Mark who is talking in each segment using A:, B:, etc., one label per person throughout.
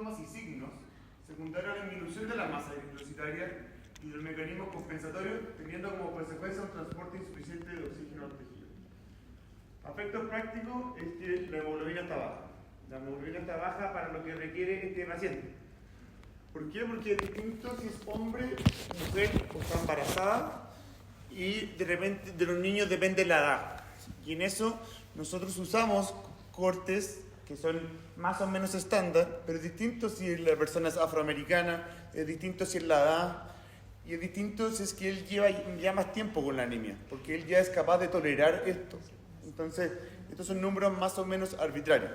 A: síntomas y signos secundarios a la disminución de la masa eritrocitaria y del mecanismo compensatorio, teniendo como consecuencia un transporte insuficiente de oxígeno al tejido. Efecto práctico es que la hemoglobina está baja. La hemoglobina está baja para lo que requiere este paciente. ¿Por qué? Porque es distinto si es hombre, mujer o está embarazada, y de repente de los niños depende la edad. Y en eso nosotros usamos cortes que son más o menos estándar, pero es distinto si la persona es afroamericana, es distinto si es la edad, y es distinto si es que él lleva ya más tiempo con la anemia, porque él ya es capaz de tolerar esto. Entonces, estos son números más o menos arbitrarios.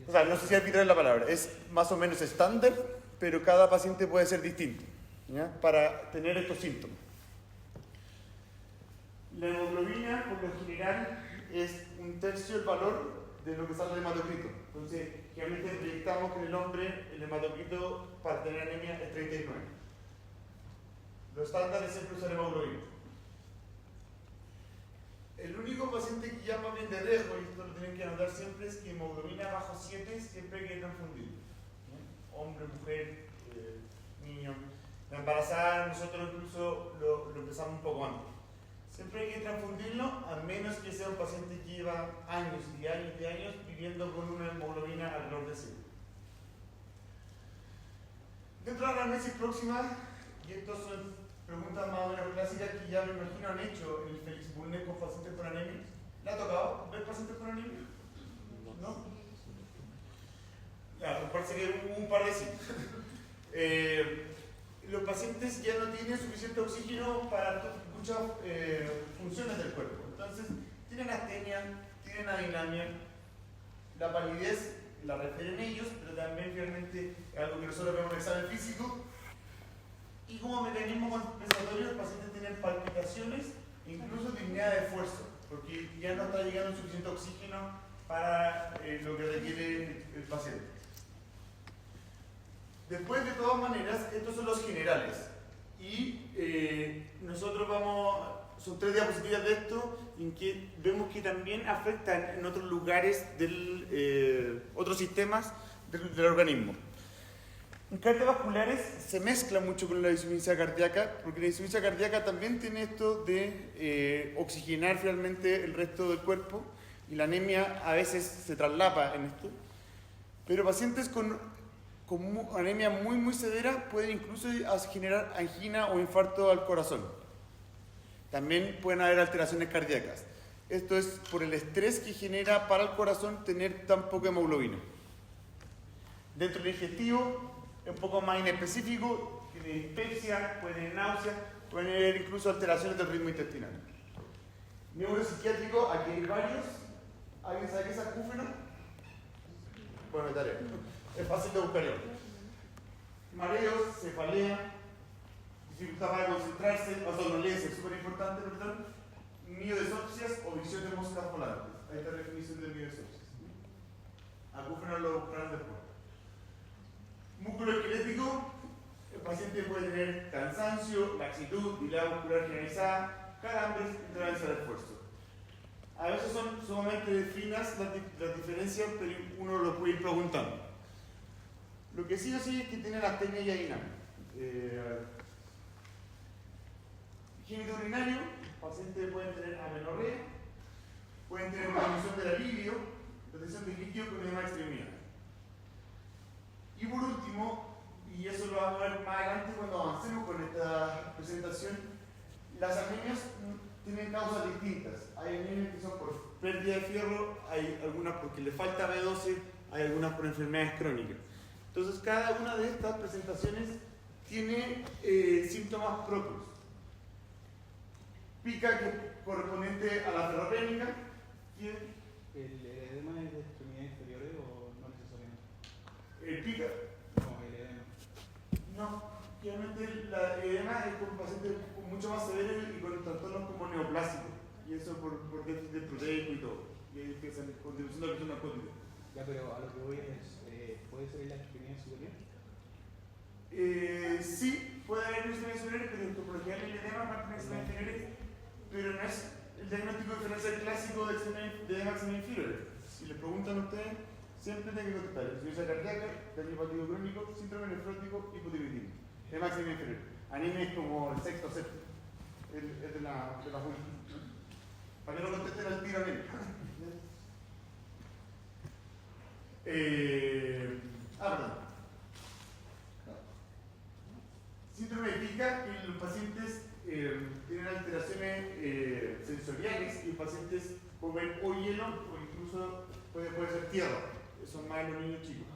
A: O sea, no sé si arbitraria es la palabra, es más o menos estándar, pero cada paciente puede ser distinto, ¿ya? Para tener estos síntomas. La hemoglobina, por lo general, es 1/3 del valor de lo que sale del hematocrito. Entonces, generalmente proyectamos que en el hombre el hematocrito para tener anemia es 39. Lo estándar es siempre usar hemoglobina. El único paciente que llama bien de riesgo, y esto lo tienen que anotar siempre, es que hemoglobina bajo 7 siempre hay que confundir. Hombre, mujer, niño. La embarazada nosotros incluso lo empezamos un poco antes. Siempre hay que transfundirlo, a menos que sea un paciente que lleva años y años y años viviendo con una hemoglobina alrededor de 7. Dentro de la anamnesis próxima, y estas son preguntas más o menos clásicas que ya me imagino han hecho en el Félix Bulnes con pacientes con anemia. ¿Le ha tocado ver pacientes con anemia? ¿No? Ya, parece que hubo un par de sí. Los pacientes ya no tienen suficiente oxígeno para muchas funciones del cuerpo. Entonces, tienen astenia, tienen adinamia, la palidez la refieren ellos, pero también finalmente es algo que nosotros vemos en el examen físico. Y como mecanismo compensatorio, los pacientes tienen palpitaciones e incluso disnea de esfuerzo, porque ya no está llegando suficiente oxígeno para lo que requiere el paciente. Después, de todas maneras, estos son los generales. Y nosotros son 3 diapositivas de esto, en que vemos que también afectan en otros lugares otros sistemas del organismo. En cardiovasculares se mezcla mucho con la insuficiencia cardíaca, porque la insuficiencia cardíaca también tiene esto de oxigenar finalmente el resto del cuerpo, y la anemia a veces se traslapa en esto. Pero pacientes con anemia muy severa pueden incluso generar angina o infarto al corazón. También pueden haber alteraciones cardíacas. Esto es por el estrés que genera para el corazón tener tan poca hemoglobina. Dentro del digestivo, un poco más inespecífico, tiene dispepsia, puede tener náusea, pueden haber incluso alteraciones del ritmo intestinal. Neuropsiquiátrico, aquí hay varios. ¿Alguien sabe qué es acúfeno? Bueno, tarea. Es fácil de buscarlo. Mareos, cefalea, dificultad para concentrarse, somnolencia, es súper importante, perdón. Miodesopsias o visión de moscas volantes. Ahí está la definición de miodesopsias. Acúfeno lo buscarán después. Músculo esquelético, el paciente puede tener cansancio, laxitud, dilatación muscular generalizada, calambres, intolerancia al esfuerzo. A veces son sumamente finas las diferencias, pero uno lo puede ir preguntando. Lo que sí o sí es que tienen astenia y adinamia. Genitourinario, el paciente puede tener amenorrea, pueden tener disminución de la libido, retención de líquido con edema de extremidad. Y por último, y eso lo vamos a ver más adelante cuando avancemos con esta presentación, las anemias tienen causas distintas. Hay anemias que son por pérdida de fierro, hay algunas porque le falta B12, hay algunas por enfermedades crónicas. Entonces, cada una de estas presentaciones tiene síntomas propios. Pica, que es correspondiente a la ferropénica.
B: ¿El edema es de extremidades inferiores o no necesariamente?
A: El pica.
B: No, el edema.
A: No, obviamente el edema es con pacientes mucho más severos y con trastornos como neoplásicos. Y eso por déficit proteico y todo. Y ahí empiezan con disminución de la presión narcótica.
B: Ya, pero a lo que voy es, ¿puede ser en la extremidad superior?
A: Sí, puede haber extremidades superiores, pero por lo general el edema parte de extremidades inferiores, pero no es el diagnóstico diferencial clásico de edema extremidades inferiores. Si le preguntan a ustedes, siempre tiene que contestar insuficiencia cardíaca, daño hepático crónico, síndrome nefrótico, hipotiroidismo. Es máximo inferior. Anemia es como el sexto o séptimo. Es de la última. Para que no contesten al tiro anemia. Perdón. Síndrome de pica, y los pacientes tienen alteraciones sensoriales y los pacientes pueden ver o hielo o incluso puede ser tierra. Son más los niños chicos.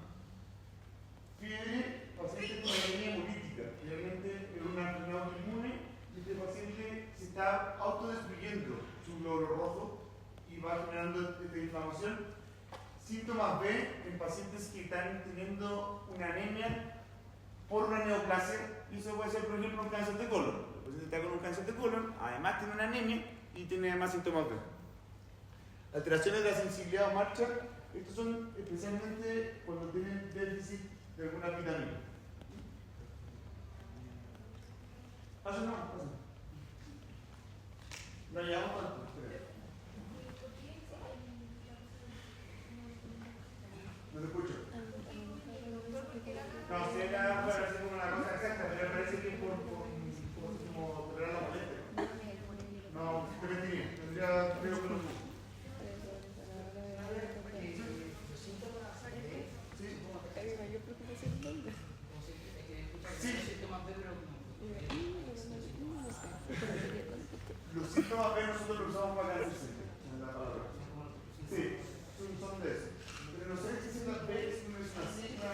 A: Fiebre, pacientes con anemia hemolítica. Realmente es una enfermedad autoinmune y este paciente se está autodestruyendo su glóbulo rojo y va generando esta inflamación. Síntomas B en pacientes que están teniendo una anemia por una neoplasia, y eso puede ser, por ejemplo, un cáncer de colon. El paciente está con un cáncer de colon, además tiene una anemia y tiene además síntomas B. Alteraciones de la sensibilidad o marcha, estos son especialmente cuando tienen déficit de alguna vitamina. Pasa. No llegamos tanto. No te escucho. No, si era para hacer una cosa exacta, pero me parece que como tolerar la molestia. No, te mentiría. Tendría, creo que no. Los síntomas B nosotros los usamos para cáncer en la palabra. Sí, son de eso. Pero no sé si las B es una sigla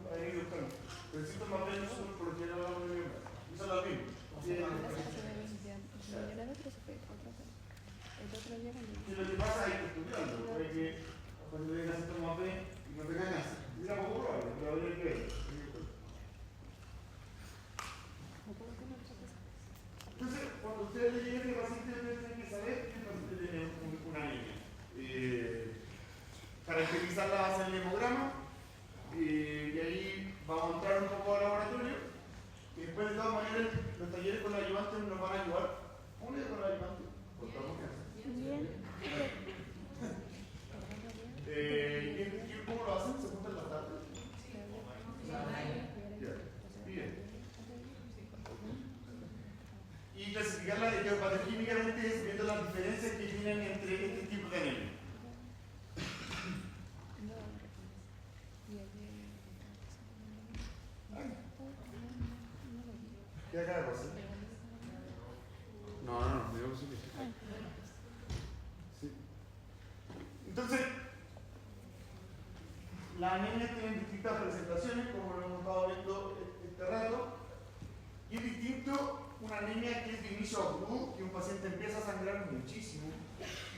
A: ahí buscando. Pero el síntoma B nosotros por lo general hablamos de mierda. Y son las mismas. Y lo que pasa es que estudiando, porque cuando te digan síntoma B y no te ganas, es poco probable, pero habría que ver. Entonces, cuando ustedes le lleguen al paciente, ustedes tienen que saber que el paciente tiene una anemia. Caracterizar la base del hemograma, y ahí vamos a entrar un poco al laboratorio. Y después, de todas maneras, los talleres con los ayudantes nos van a ayudar. ¿Cómo le digo con los ayudantes? ¿Cómo lo hacen? ¿Se juntan las tardes? Bien. Y clasificarla etiopatoquímicamente es viendo las diferencias que tienen entre este tipo de anemia. ¿Qué acaba de pasar? No, me sí. Entonces, la anemia tiene distintas presentaciones, como lo hemos estado viendo este rato, y es distinto una anemia que es de inicio agudo, que un paciente empieza a sangrar muchísimo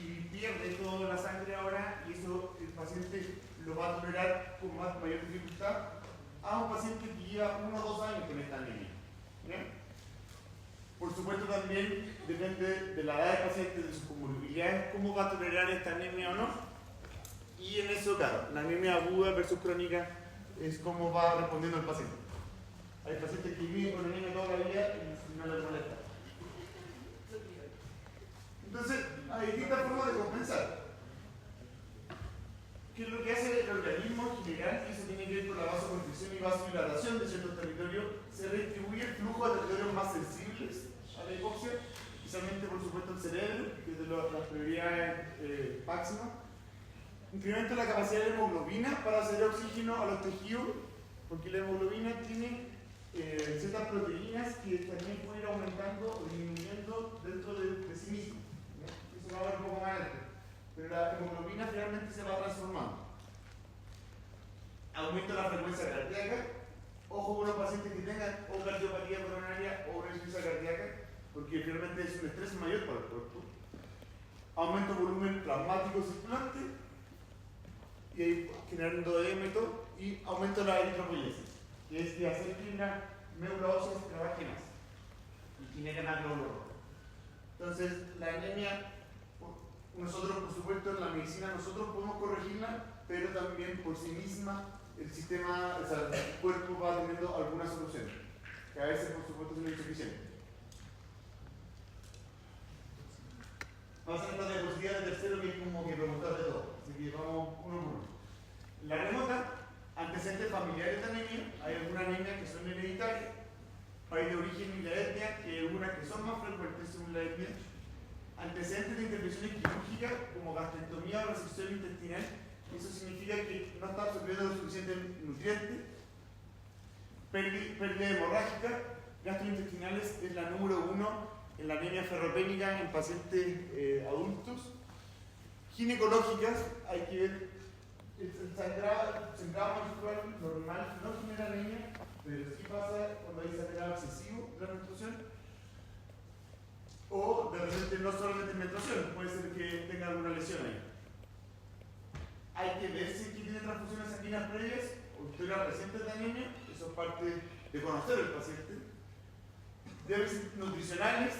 A: y pierde toda la sangre ahora, y eso el paciente lo va a tolerar con mayor dificultad, a un paciente que lleva 1 o 2 años con esta anemia. ¿Bien? Por supuesto, también depende de la edad del paciente, de sus comorbilidades, cómo va a tolerar esta anemia o no. Y en eso, claro, la anemia aguda versus crónica es cómo va respondiendo el paciente. Hay pacientes que viven con anemia toda la vida y no les molesta. Entonces, hay distintas formas de compensar. ¿Qué es lo que hace el organismo en general? Y eso tiene que ver con la vasoconstricción y vasodilatación de ciertos territorios. Se redistribuye el flujo a territorios más sensibles a la hipoxia, especialmente, por supuesto, el cerebro, que es de las prioridades máximas. Incrementa la capacidad de la hemoglobina para hacer oxígeno a los tejidos, porque la hemoglobina tiene ciertas proteínas que también pueden ir aumentando o disminuyendo dentro de sí mismo. Eso va a ver un poco más adelante. Pero la hemoglobina finalmente se va transformando. Aumenta la frecuencia cardíaca. Ojo con los pacientes que tengan o cardiopatía coronaria o una insuficiencia cardíaca, porque finalmente es un estrés mayor para el cuerpo. Aumenta el volumen plasmático circulante, y ahí generando edémeto, y aumenta la eritropoyesis, que es de hacer que una médula ósea se trabaje más y genere más glóbulo rojo. Entonces, la anemia, nosotros, por supuesto, en la medicina nosotros podemos corregirla, pero también por sí misma el sistema, o sea, el cuerpo va teniendo alguna solución, que a veces, por supuesto, son insuficientes. Vamos a hacer esta diapositiva de tercero, que es como que preguntar de todo, así que vamos uno por uno. La remota, antecedentes familiares de anemia, hay algunas anemias que son hereditarias, hay de origen y la etnia, que hay algunas que son más frecuentes según la etnia, antecedentes de intervenciones quirúrgicas como gastrectomía o resección intestinal, eso significa que no está absorbiendo lo suficiente nutriente, pérdida hemorrágica, gastrointestinales es la número 1 en la anemia ferropénica en pacientes adultos, ginecológicas, hay que ver el sangrado menstrual normal no genera anemia, pero sí pasa cuando hay sangrado excesivo de la menstruación, o de repente no solamente menstruación, puede ser que tenga alguna lesión ahí. Hay que ver si tiene transfusiones sanguíneas previas o historias recientes de anemia, eso es parte de conocer al paciente. Déficits nutricionales,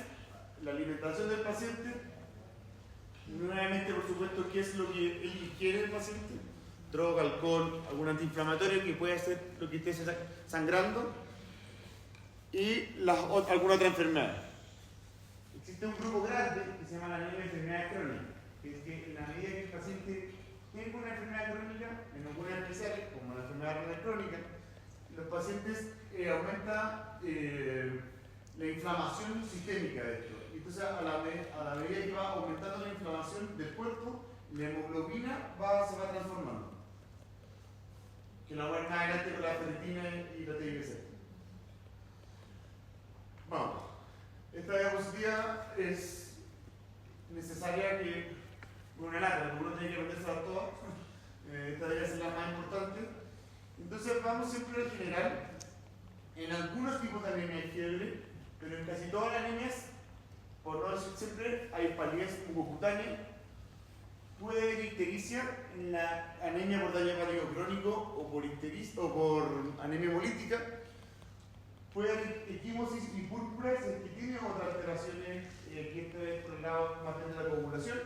A: la alimentación del paciente, nuevamente por supuesto qué es lo que él quiere el paciente, droga, alcohol, algún antiinflamatorio que puede hacer lo que esté sangrando y alguna otra enfermedad. Existe un grupo grande que se llama la anemia de enfermedades crónicas, que es que en la medida que el paciente tenga una enfermedad crónica, en algunas especiales, como la enfermedad renal crónica, los pacientes aumenta la inflamación sistémica de esto. Entonces, a la medida que va aumentando la inflamación del cuerpo, la hemoglobina se va transformando. Que la voy a más adelante con la ferritina y la TBC. Vamos. Esta diapositiva es necesaria que, una lata, uno tiene que aprenderse a todas. Esta debería ser la más importante. Entonces, vamos siempre al general. En algunos tipos de anemia hay fiebre, pero en casi todas las anemias, por no decir siempre, hay palidez mucocutánea. Puede haber ictericia en la anemia por daño hepático crónico o por anemia hemolítica. Puede haber equimosis y púrpura si es que tiene otras alteraciones, aquí esta vez por el lado más bien de la coagulación.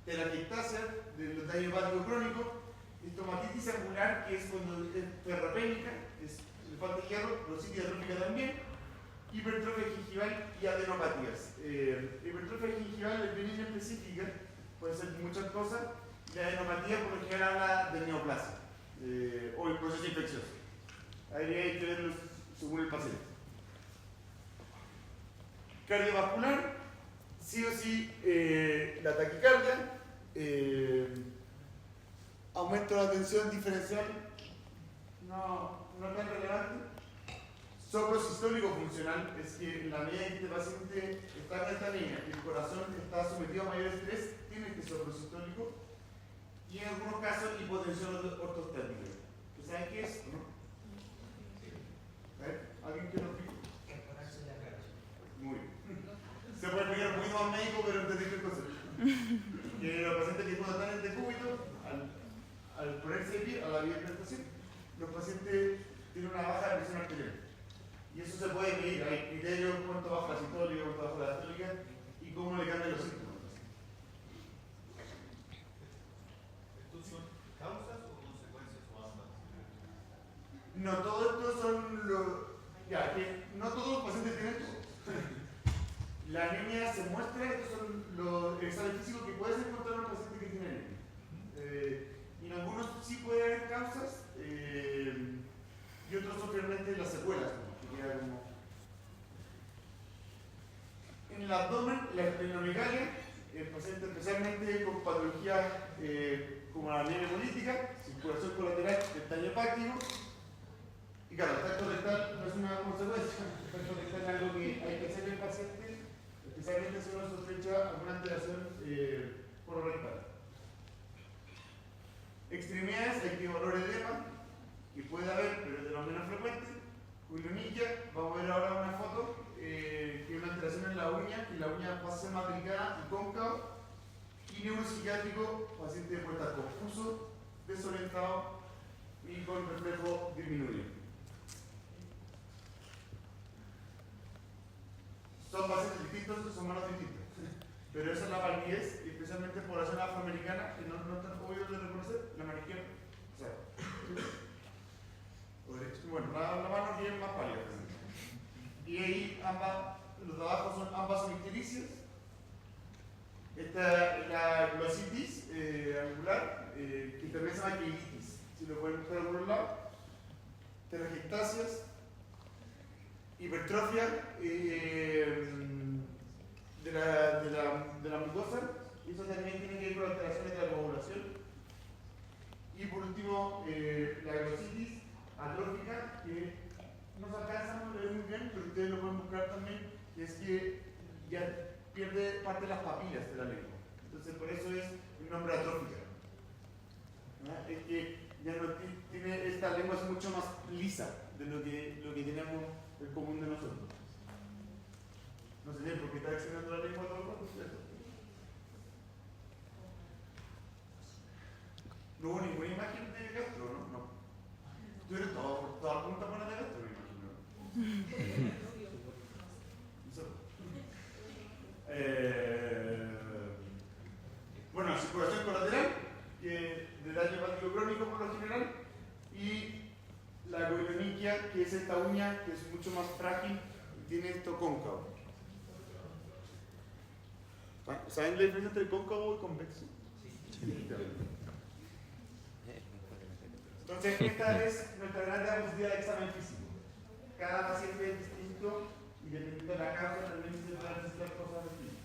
A: Telangiectasia del daño hepático crónico. Estomatitis angular, que es cuando es ferropénica, le falta hierro, rositis atrófica también. Hipertrofia gingival y adenopatías. Hipertrofia gingival es bien específica, puede ser muchas cosas. La adenopatía por lo general habla de neoplasia o el proceso infeccioso. Ahí hay que verlo según el paciente. Cardiovascular, sí o sí la taquicardia, aumento de la tensión diferencial, no tan relevante. Soplo sistólico funcional es que en la medida en que este paciente está en esta anemia, que el corazón está sometido a mayor estrés, tiene este soplo sistólico, y en algunos casos hipotensión ortostática. ¿Saben qué es? ¿No? ¿Alguien que lo explique? Muy bien. Se puede explicar un poquito más médico, pero entendí el concepto. Que los pacientes que cuando están en decúbito, al ponerse de pie, a la hipertensión, los pacientes tienen una baja de presión arterial. Y eso se puede medir, hay criterios, cuánto baja la sistólica, cuánto baja la diastólica y cómo le cambian los síntomas.
C: ¿Estos son causas o consecuencias o ambas?
A: No, todo esto son los... Ya, que no todos los pacientes tienen esto. La anemia se muestra, estos son los exámenes físicos que puedes encontrar en un paciente que tiene anemia. Y en algunos sí puede haber causas y otros son realmente las secuelas. En el abdomen, la esplenomegalia, el paciente especialmente con patologías como la anemia hemolítica, circulación colateral del daño hepático. Y claro, el tacto rectal no es una consecuencia, el tacto rectal es algo que hay que hacer en el paciente, especialmente si uno sospecha alguna alteración colorectal. Extremidades, hay que evaluar edema, que puede haber, pero es de los menos frecuentes. Cuilonilla, vamos a ver ahora una foto, que es una alteración en la uña, que la uña pasa a ser más delicada y cóncava. Y neuropsiquiátrico, paciente puede estar confuso, desorientado y con reflejo disminuido. Son pacientes distintos, son manos distintas. Pero esa es la palidez, especialmente población afroamericana, que no es tan obvio de reconocer, la mano izquierda. O sea, bueno, la mano bien más pálida. Y ahí los de abajo ambas son ictericias. Esta es la glositis angular, que también se llama lado, telangiectasias, hipertrofia de la mucosa, y eso también tiene que ver con alteraciones de la coagulación. Y por último, la glositis atrófica, que no se alcanza a ver muy bien, pero ustedes lo pueden buscar también, que es que ya pierde parte de las papilas de la lengua. Entonces, por eso es un nombre atrófica. ¿No? Es que ya no tiene, esta lengua es mucho más lisa de lo que tenemos el común de nosotros. No sé por qué está accionando la lengua todo el rato. No hubo ninguna imagen de Castro, ¿no? No. Tuvieron toda punta buena de Castro, me imagino. Bueno, circulación colateral, de daño hepático crónico por lo general, y la coiloniquia, que es esta uña que es mucho más frágil y tiene esto cóncavo. ¿Saben la diferencia entre cóncavo y convexo? Sí. Entonces, esta es nuestra gran diapositiva de examen físico. Cada paciente es distinto y dependiendo de la causa también se pueden necesitar cosas distintas.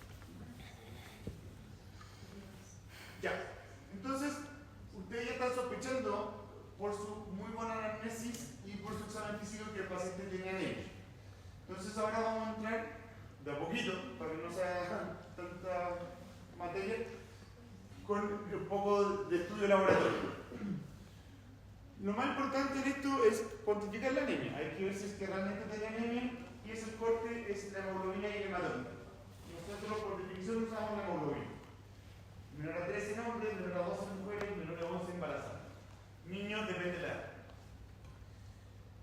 A: Ya, entonces, ustedes ya están sospechando por su muy buena anamnesis y por su examen físico que el paciente tiene anemia. Entonces, ahora vamos a entrar de a poquito, para que no sea tanta materia, con un poco de estudio laboratorio. Lo más importante en esto es cuantificar la anemia. Hay que ver si es que realmente tiene anemia y ese corte es la hemoglobina y el hematócrito. Nosotros por definición usamos la hemoglobina. Menor a 13 en hombres, menor a 12 en mujeres, menor a 11 embarazadas. Niños depende de la edad.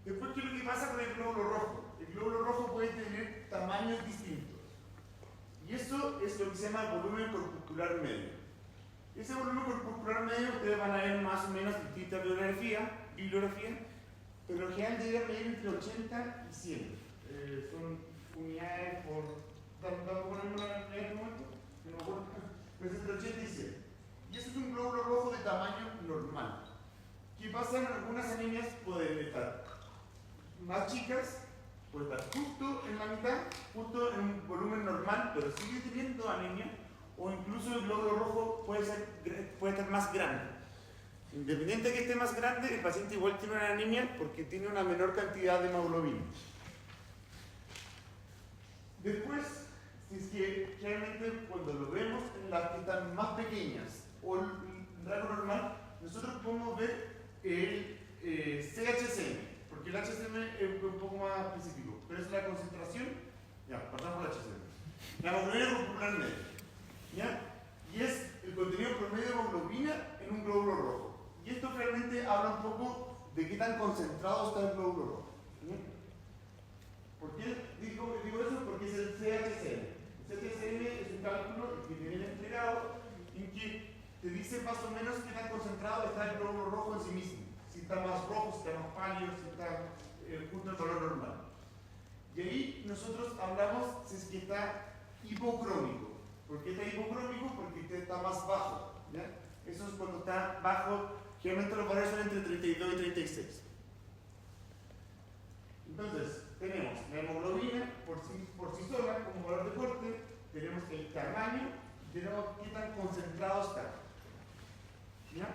A: Después, ¿qué es lo que pasa con el glóbulo rojo? El glóbulo rojo puede tener tamaños distintos. Y eso es lo que se llama volumen corpuscular medio. Ese volumen corpuscular medio ustedes van a ver más o menos distintas bibliografías, pero en general debería medir entre 80 y 100. Son unidades por... ¿Vamos a poner una unidad en este momento? No me acuerdo. Pero es entre 80 y 100. Y eso es un glóbulo rojo de tamaño normal. ¿Qué pasa? En algunas anemias pueden estar más chicas, puede estar justo en la mitad, justo en un volumen normal, pero sigue teniendo anemia, o incluso el glóbulo rojo puede estar más grande. Independiente de que esté más grande, el paciente igual tiene una anemia porque tiene una menor cantidad de hemoglobina. Después, si es que realmente cuando lo vemos en las que están más pequeñas o el rango normal, nosotros podemos ver el CHCM, porque el HCM es un poco más específico, pero es la concentración, ya, pasamos por el HCM. La hemoglobina corpuscular media. ¿Ya? Y es el contenido promedio de hemoglobina en un glóbulo rojo. Y esto realmente habla un poco de qué tan concentrado está el glóbulo rojo. ¿Sí? ¿Por qué digo eso? Porque es el CHCM. El CHCM es un cálculo que te viene entregado en que te dice más o menos qué tan concentrado está el glóbulo rojo en sí mismo. Si está más rojo, si está más pálido, si está justo el valor normal. Y ahí nosotros hablamos si es que está hipocrómico. ¿Por qué está hipocrómico? Porque está más bajo. ¿Ya? Eso es cuando está bajo, generalmente los valores son entre 32 y 36. Entonces, tenemos la hemoglobina por sí sola como valor de corte, tenemos el tamaño, tenemos qué tan concentrado está. ¿Ya?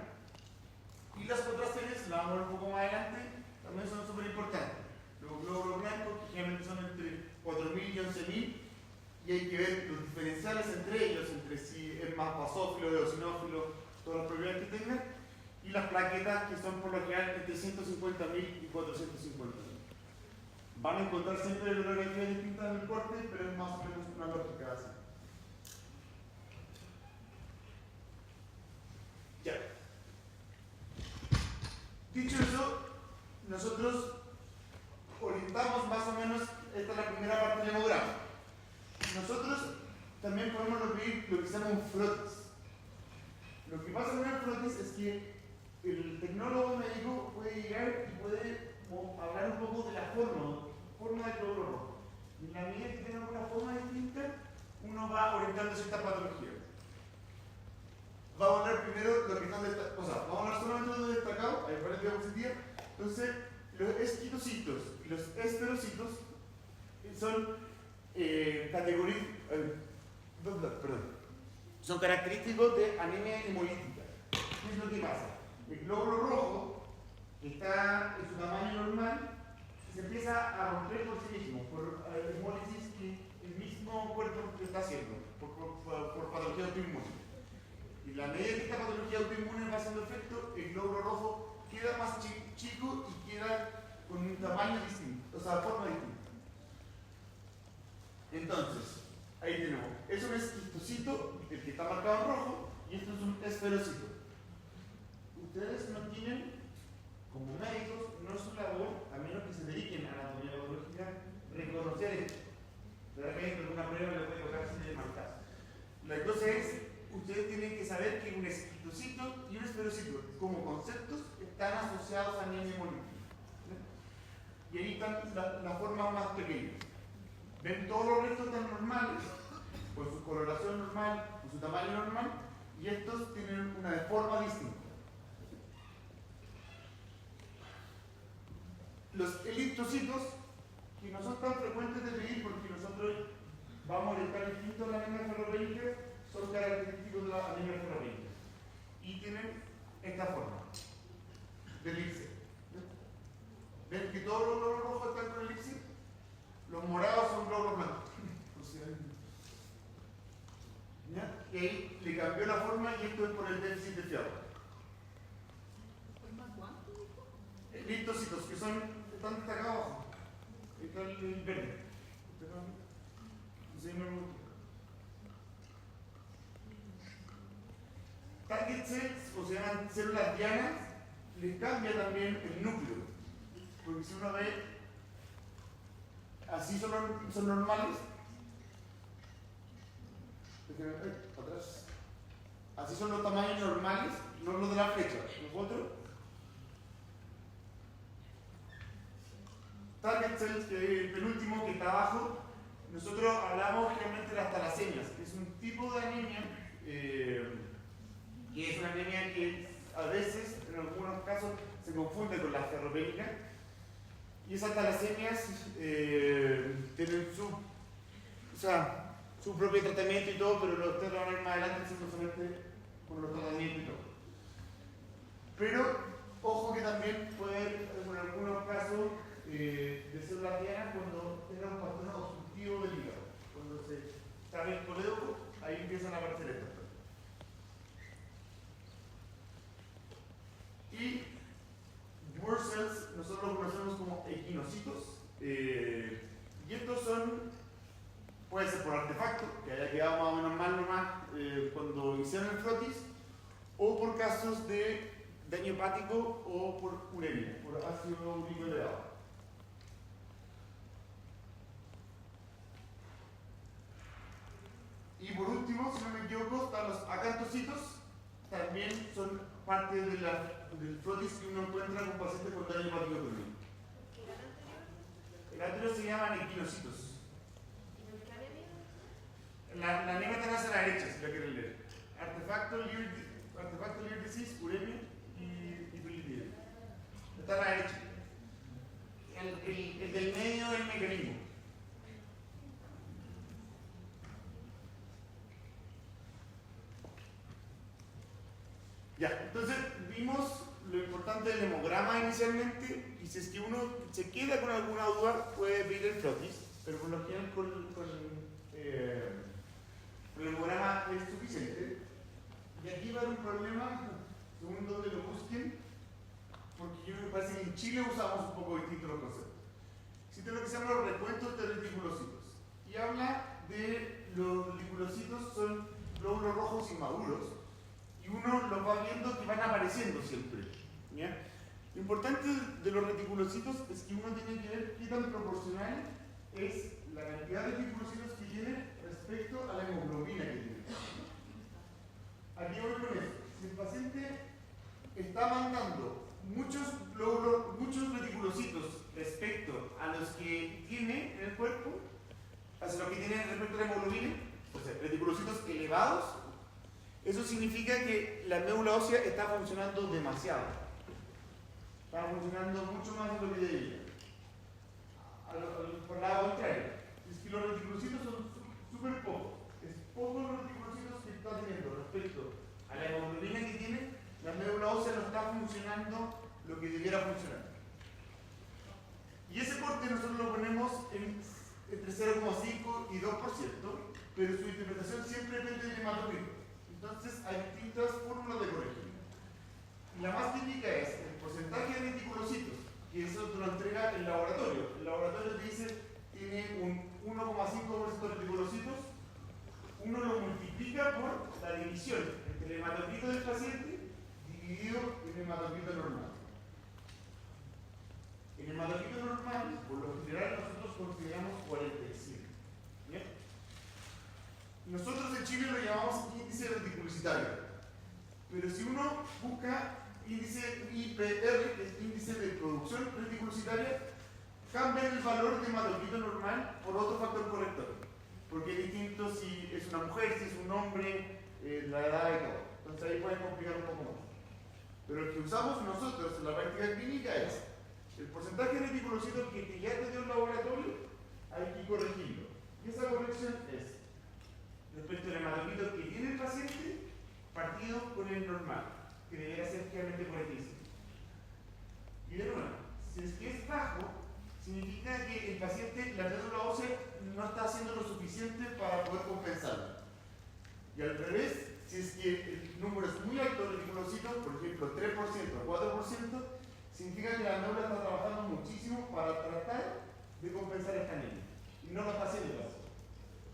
A: Y las contracciones, la vamos a ver un poco más adelante, también son súper importantes. Los glóbulos blancos, que generalmente son entre 4.000 y 11.000. Y hay que ver los diferenciales entre ellos, entre si es más basófilo, eosinófilo, todas las propiedades que tengan, y las plaquetas que son por lo general entre 150.000 y 450.000. Van a encontrar siempre bibliografías distintas en el corte, pero es más o menos una lógica así. Ya. Dicho eso, nosotros orientamos más o menos, esta es la primera parte del hemograma. Nosotros también podemos recibir lo que se llama un frotis. Lo que pasa con el frotis es que el tecnólogo médico puede llegar y puede hablar un poco de la forma del glóbulo rojo. Y en la medida que tenga una forma distinta, uno va orientando ciertas patologías. Vamos a hablar primero de lo que están destacados, o sea, vamos a hablar solamente de lo destacado, hay varias diapositivas, Entonces, los esquitocitos y los esferocitos son son característicos de anemia hemolítica. ¿Qué es lo que pasa? El glóbulo rojo, que está en su tamaño normal, se empieza a romper por sí mismo, por hemólisis que el mismo cuerpo está haciendo, por patología autoinmune. Y la medida que esta patología autoinmune va haciendo efecto, el glóbulo rojo queda más chico y queda con un tamaño distinto, o sea, forma distinta. Entonces, ahí tenemos, es un esquistocito, el que está marcado en rojo, y esto es un esferocito. Ustedes no tienen, como médicos, no es su labor, a menos que se dediquen a la anatomía patológica, reconocer esto. De repente, alguna prueba le puede tocar sin el marcazo. La cosa es, ustedes tienen que saber que un esquistocito y un esferocito, como conceptos, están asociados a anemia hemolítica. Y ahí están las formas más pequeñas. Ven, todos los restos están normales, con su coloración normal, con su tamaño normal, y estos tienen una forma distinta. Los eritrocitos, que no son tan frecuentes de pedir porque nosotros vamos a orientar distinto a la anemia ferropenía, son característicos de la anemia ferropenía. Y tienen esta forma de elipse. ¿Ven que todos los glóbulos rojos están con elipse? Los morados son glóbulos blancos. ¿Ya? Y ahí le cambió la forma y esto es por el déficit de fierro.
D: ¿Forma cuánto, dijo?
A: Eritrocitos, que están destacados abajo. Ahí está el verde. Target cells, o sea, células dianas, les cambia también el núcleo. Porque si uno ve, así son normales. Atrás. Así son los tamaños normales, no los de la flecha. Los otros. Target cells, que es el penúltimo que está abajo, nosotros hablamos generalmente de las talasemias, que es un tipo de anemia, que es una anemia que a veces, en algunos casos, se confunde con la ferropénica. Y esas talasemias tienen su propio tratamiento y todo, pero ustedes lo van a ver más adelante simplemente con los tratamientos y todo. Pero, ojo que también puede haber, en algunos casos, de células dianas cuando tengan un patrón obstructivo del hígado. Cuando se sabe el colédoco, ahí empiezan a aparecer estas cosas. Y Dwarf cells nosotros los conocemos como equinocitos, y estos puede ser por artefacto, que haya quedado más o menos mal nomás cuando hicieron el frotis, o por casos de daño hepático o por uremia, por ácido úrico elevado. Y por último, si no me equivoco, están los acantocitos, también son parte del frotis que uno encuentra con pacientes con daño hepático crónico. El anterior se llaman equinocitos. La anemia está hacia la derecha, si la quieren leer. Artefacto, liver disease, uremia y filipidemia. Está a la derecha. El del medio es el mecanismo. Ya, entonces vimos lo importante del hemograma inicialmente, y si es que uno se queda con alguna duda puede pedir el frotis, pero por lo general con el hemograma es suficiente. Y aquí va a haber un problema, según donde lo busquen, porque yo me parece que en Chile usamos un poco distintos los conceptos. Existe lo que se llama los recuentos de reticulocitos, y habla de los reticulocitos son glóbulos rojos inmaduros, y uno los va viendo que van apareciendo siempre. ¿Ya? Lo importante de los reticulocitos es que uno tiene que ver qué tan proporcional es la cantidad de reticulocitos que tiene respecto a la hemoglobina que tiene. Aquí voy con esto. Si el paciente está mandando muchos reticulocitos respecto a los que tiene en el cuerpo, hacia lo que tiene respecto a la hemoglobina, o sea, reticulocitos elevados, eso significa que la médula ósea está funcionando demasiado. estaba funcionando mucho más de lo que debía. Por el lado contrario, es que los reticulocitos son súper pocos. Es poco los reticulocitos que está teniendo respecto a la hemoglobina que tiene, la médula ósea no está funcionando lo que debiera funcionar. Y ese corte nosotros lo ponemos entre 0,5 y 2%, pero su interpretación siempre depende del hematocrit. Entonces hay distintas fórmulas de corregir. La más típica es el porcentaje de reticulocitos, que eso te lo entrega el laboratorio. El laboratorio te dice tiene un 1,5% de reticulocitos, uno lo multiplica por la división entre el hematocrito del paciente dividido en el hematocrito normal. En el hematocrito normal, por lo general, nosotros consideramos 47. ¿Bien? Nosotros en Chile lo llamamos índice reticulocitario. Pero si uno busca índice IPR, que es índice de producción reticulocitaria, cambia el valor de hematocrito normal por otro factor corrector. Porque es distinto si es una mujer, si es un hombre, la edad y todo. Entonces ahí pueden complicar un poco más. Pero el que usamos nosotros en la práctica clínica es el porcentaje de reticulocitos que ya te dio el laboratorio, hay que corregirlo. Y esa corrección es respecto al hematocrito que tiene el paciente partido con el normal, que debería ser claramente 45. Y de nuevo, si es que es bajo, significa que el paciente, la médula ósea, no está haciendo lo suficiente para poder compensarlo. Y al revés, si es que el número es muy alto de reticulocitos, por ejemplo 3% o 4%, significa que la médula está trabajando muchísimo para tratar de compensar esta anemia. Y no lo está haciendo.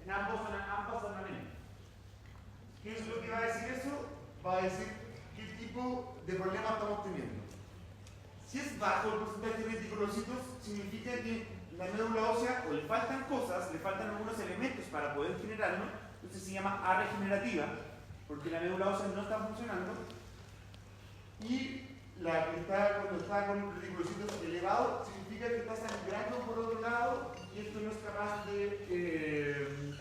A: En ambas son anemias. ¿Qué es lo que va a decir eso? Va a decir qué tipo de problema estamos teniendo. Si es bajo el porcentaje de reticulocitos, significa que la médula ósea o le faltan cosas, le faltan algunos elementos para poder generarlo, entonces se llama arregenerativa, porque la médula ósea no está funcionando. Y la que está, cuando está con reticulocitos elevados, significa que está sangrando por otro lado y esto no es capaz de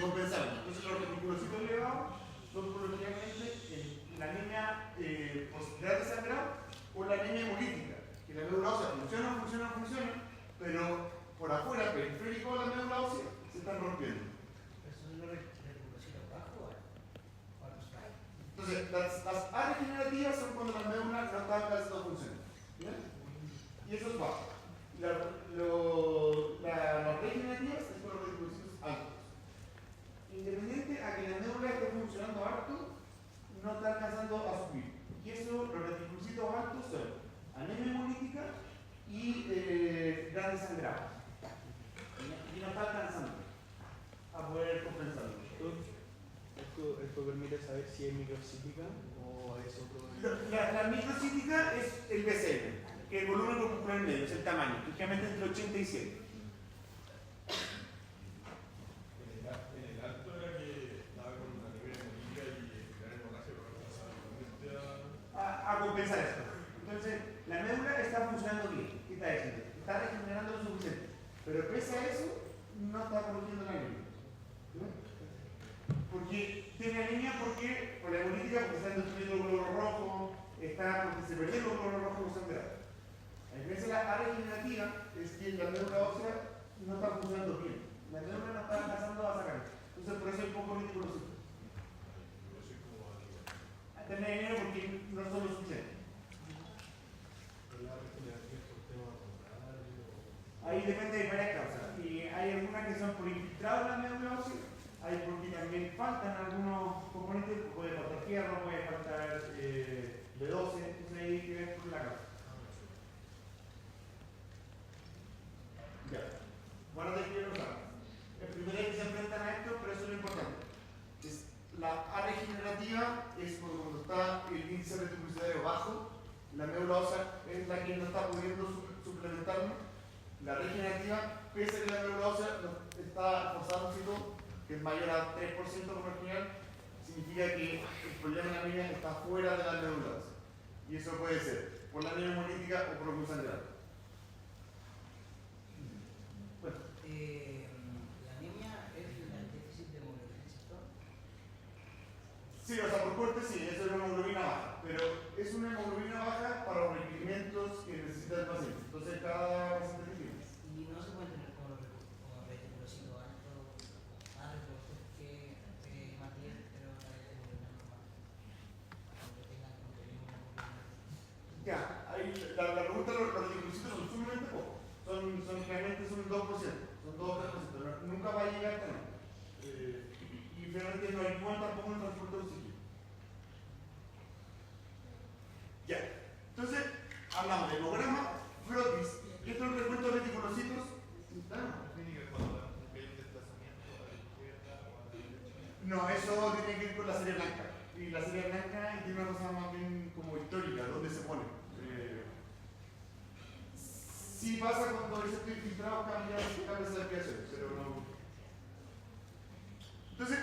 A: compensarlo. Entonces los reticulocitos elevados son probablemente la anemia posterior de sangrado o la anemia hemolítica, que la médula ósea funciona, pero por afuera, periférico de la médula ósea, se están rompiendo.
D: ¿Eso es lo reticulocitos bajo o alto?
A: Entonces, las arregenerativas son cuando la médula no está haciendo función. Y eso es bajo. Las regenerativas es con los reticulocitos altos. Independiente a que la médula esté funcionando harto, no está alcanzando a subir. Y eso, los reticulocitos altos son anemia hemolítica y grandes sangrados. Y no está alcanzando a poder compensarlo.
B: ¿Esto permite saber si es microcítica o es otro?
A: La microcítica es el BCM, que el volumen corporal medio, es el tamaño, fijamente entre 80 y 100.
C: En el alto era que estaba con una anemia hemolítica y era hemorragia, pero
A: A compensar esto. Entonces, la médula está funcionando bien. ¿Qué está diciendo? Está regenerando lo suficiente. Pero pese a eso, no está corrigiendo la anemia. Porque tiene anemia porque, por la hemolítica, porque está destruyendo el glóbulo rojo, está porque se perdió el glóbulo rojo con sangrado. A diferencia de la regenerativa, es que la médula ósea no está funcionando bien. La médula no está empezando a sacar. Entonces, por eso hay poco reticulocito. Tener anemia porque no son lo suficiente. Ahí depende de varias causas. Y hay algunas que son por infiltrado en la médula ósea, hay porque también faltan algunos componentes, puede faltar hierro, puede faltar B12, entonces ahí hay que ver por la causa. Ya. Bueno, te quiero usar. El primer día que se enfrentan a esto, pero eso es lo importante. La arregenerativa es cuando está el índice reticulocitario bajo, la médula ósea es la que no está pudiendo suplementarlo. La regenerativa, pese a que la médula ósea está forzando que es mayor a 3% por lo general, significa que el problema de la anemia está fuera de la médula ósea. Y eso puede ser por la anemia hemolítica o por un sangrado. Bueno.
D: La anemia es el déficit de hemoglobina, ¿cierto?
A: Sí, o sea, por corte sí, eso es una hemoglobina baja, pero es una hemoglobina baja para los requerimientos que pregunta, los reticulocitos son sumamente pocos. Realmente son un 2%, son 2 o 3%. Nunca va a llegar hasta nada. Y finalmente no ayudan tampoco en el transporte auxiliar. Ya. Entonces, hablamos de hemograma, frotis, y esto es el recuento de reticulocitos. No, eso tiene que ir con la serie blanca. Y la serie blanca tiene una cosa más bien como histórica, donde se pone. Sí pasa cuando ese estoy filtrado cambia esa desviación, pero no. Entonces,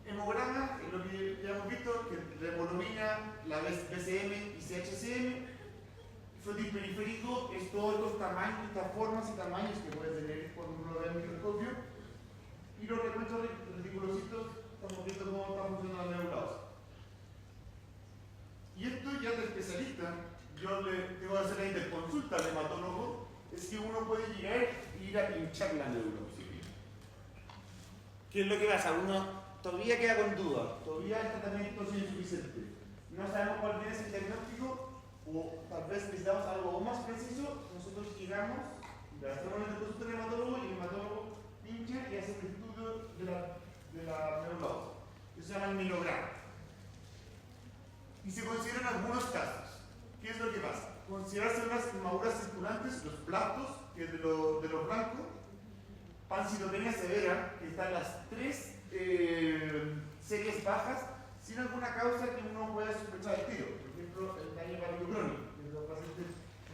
A: hemograma, lo que ya hemos visto, que la hemoglobina, la BCM y CHCM, frotis periférico es todos estos tamaños, estas formas y tamaños que puede tener cuando uno lo ve en el microscopio. Y los recuentos reticulocitos, estamos viendo cómo está funcionando la nebulosa. Y esto ya de especialista, yo le tengo que hacer la interconsulta al hematólogo, es que uno puede llegar e ir a pinchar la nebulosa. ¿Qué es lo que pasa? Uno todavía queda con dudas, todavía el tratamiento es insuficiente. No sabemos cuál es el diagnóstico, o tal vez necesitamos algo más preciso. Nosotros llegamos, le hacemos la interconsulta al hematólogo y el hematólogo pincha y hace un estudio de la nebulosa. Eso se llama el milogramo. Y se consideran algunos casos. ¿Qué es lo que pasa? Considerarse unas quemaduras circulantes, los platos, que es de los blancos, pancitopenia severa, que están las 3 series bajas, sin alguna causa que uno pueda sospechar al tiro. Por ejemplo, el daño hepático crónico, que los pacientes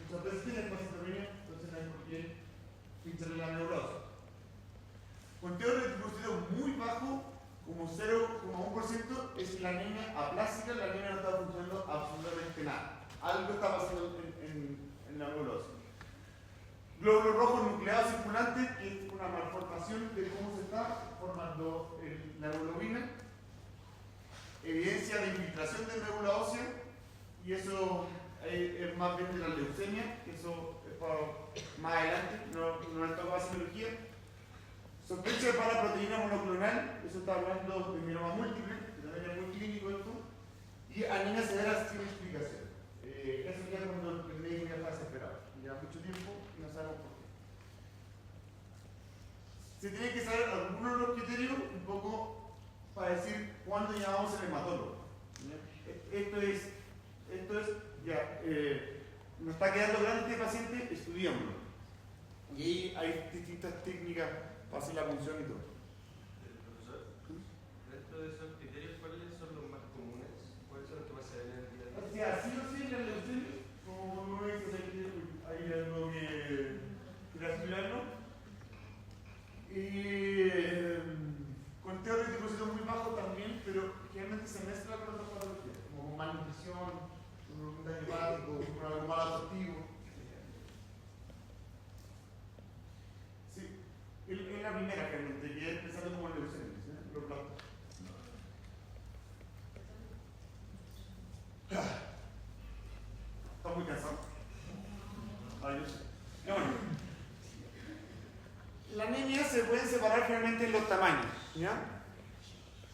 A: muchas veces tienen pancitopenia, entonces no hay por qué pincharle la nebulosa. Conteo de reticulocitos muy bajo, como 0,1%, es la anemia aplásica, la anemia no está funcionando absolutamente nada. Algo está pasando en la nebulosa. Glóbulos rojos nucleados circulantes, que es una malformación de cómo se está formando la hemoglobina. Evidencia de infiltración de médula ósea, y eso es más bien de la leucemia, que eso es para más adelante, no es toda cirugía. Sospecha de paraproteína monoclonal, eso está hablando de mieloma múltiple, que también es muy clínico esto, y anemia severa sin explicación. Eso ya cuando el médico ya está desesperado, lleva mucho tiempo y no sabemos por qué. Se tiene que saber algunos de los criterios un poco para decir cuándo llamamos al hematólogo. Esto es ya, nos está quedando grande este paciente, estudiámoslo. Y ahí hay distintas técnicas para hacer la función y todo.
E: Profesor, dentro de esos criterios, ¿cuáles son los más comunes? ¿Cuáles son los que más se ven en el día a día?
A: O sea, sí o sí, la leucemia, como no es que hay algo que estudiarlo. Conteo de reticulocitos muy bajo también, pero generalmente se mezcla con otras patologías, como malnutrición, con un daño hepático, con algo mal absortivo. Es la primera realmente, que es pensando como en leucemia, ¿sí? Los platos. ¿Estás muy cansado? Ay, yo sé. Bueno, la anemia se pueden separar finalmente en los tamaños, ¿ya?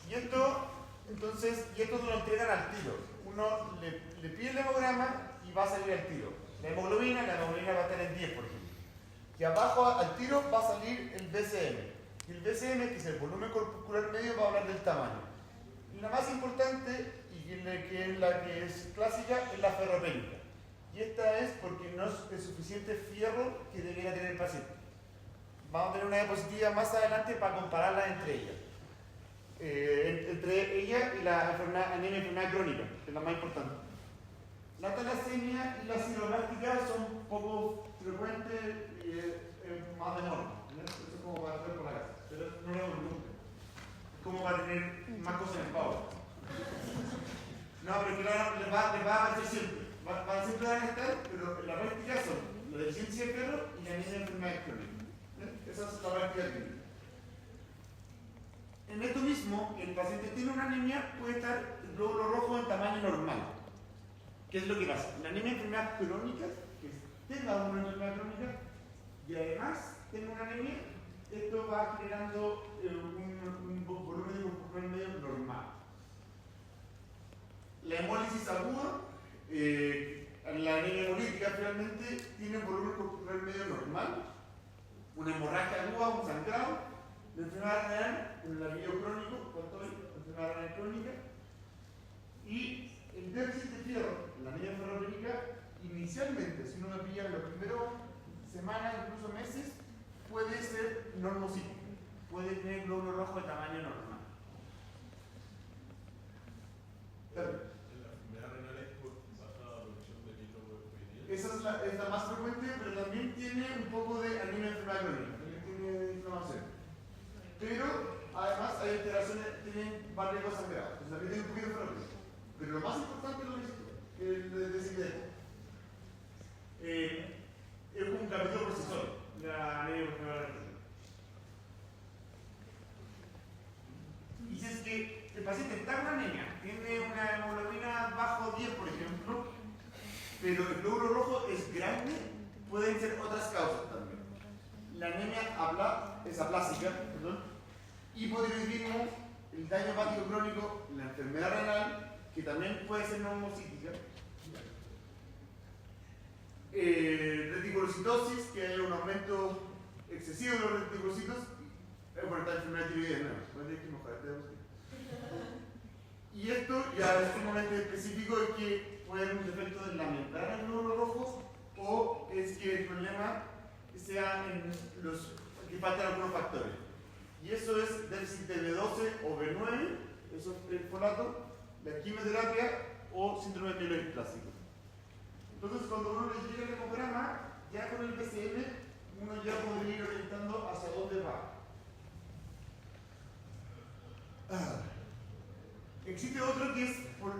A: Y esto lo entregan al tiro. Uno le pide el hemograma y va a salir al tiro. La hemoglobina va a estar en 10, por ejemplo. Y abajo al tiro va a salir el BCM. Y el BCM, que es el volumen corpuscular medio, va a hablar del tamaño. Y la más importante, y que es la que es clásica, es la ferropénica. Y esta es porque no es el suficiente fierro que debería tener el paciente. Vamos a tener una diapositiva más adelante para compararla entre ellas. Entre ella y la anemia enfermedad crónica, que es la más importante. La talasemia y la sideroblastia son poco frecuentes y más de norma. Eso es como para hacer por la casa, pero no lo hago nunca. Es como para tener más cosas en el pavo. No, pero claro, les va a aparecer siempre. Siempre van a estar, pero la práctica son la deficiencia de ferro y la anemia enfermedad crónica. Esa es la práctica clínica. En esto mismo, el paciente tiene una anemia, puede estar el glóbulo rojo en tamaño normal. ¿Qué es lo que pasa? La anemia enfermedad crónica, que tenga una enfermedad crónica y además tenga una anemia, esto va generando un volumen de corpuscular medio normal. La hemólisis aguda, la anemia hemolítica finalmente tiene un volumen corporal medio normal, una hemorragia aguda, un sangrado, la enfermedad renal, un labillo crónico, la enfermedad renal crónica, y el déficit de fierro, la anemia ferropénica, inicialmente, si uno lo pilla en las primeras semanas, incluso meses, puede ser normocítico, puede tener glóbulo rojo de tamaño normal.
C: En la enfermedad renal es por baja producción de eritropoietina.
A: Esa es la más frecuente, pero también tiene un poco de anemia enfermedad crónica, también tiene inflamación. Pero además hay alteraciones, tienen varios sangrados, entonces también tiene un poquito de ferropénica. Pero lo más importante es lo que dice el desinfecto. Es un capítulo por sí solo, la anemia enfermedad crónica. Y si es que el paciente está con anemia, tiene una hemoglobina bajo 10, por ejemplo, pero el glóbulo rojo es grande, pueden ser otras causas también. La anemia es aplásica, hipotiroidismo, el daño hepático crónico, la enfermedad renal, que también puede ser normocítica, reticulocitosis, que hay un aumento excesivo de los reticulocitos. Bueno, está la enfermedad tiroidea, no hay que mojar, y esto ya es sumamente específico, es que puede haber un defecto de la membrana del glóbulo rojo, o es que el problema sea en los que faltan algunos factores. Y eso es déficit de B12 o B9, eso es el folato, la quimioterapia o síndrome mielodisplásico. Entonces, cuando uno le llega el hemograma, ya con el PCM, uno ya podría ir orientando hacia dónde va. Existe otro que es por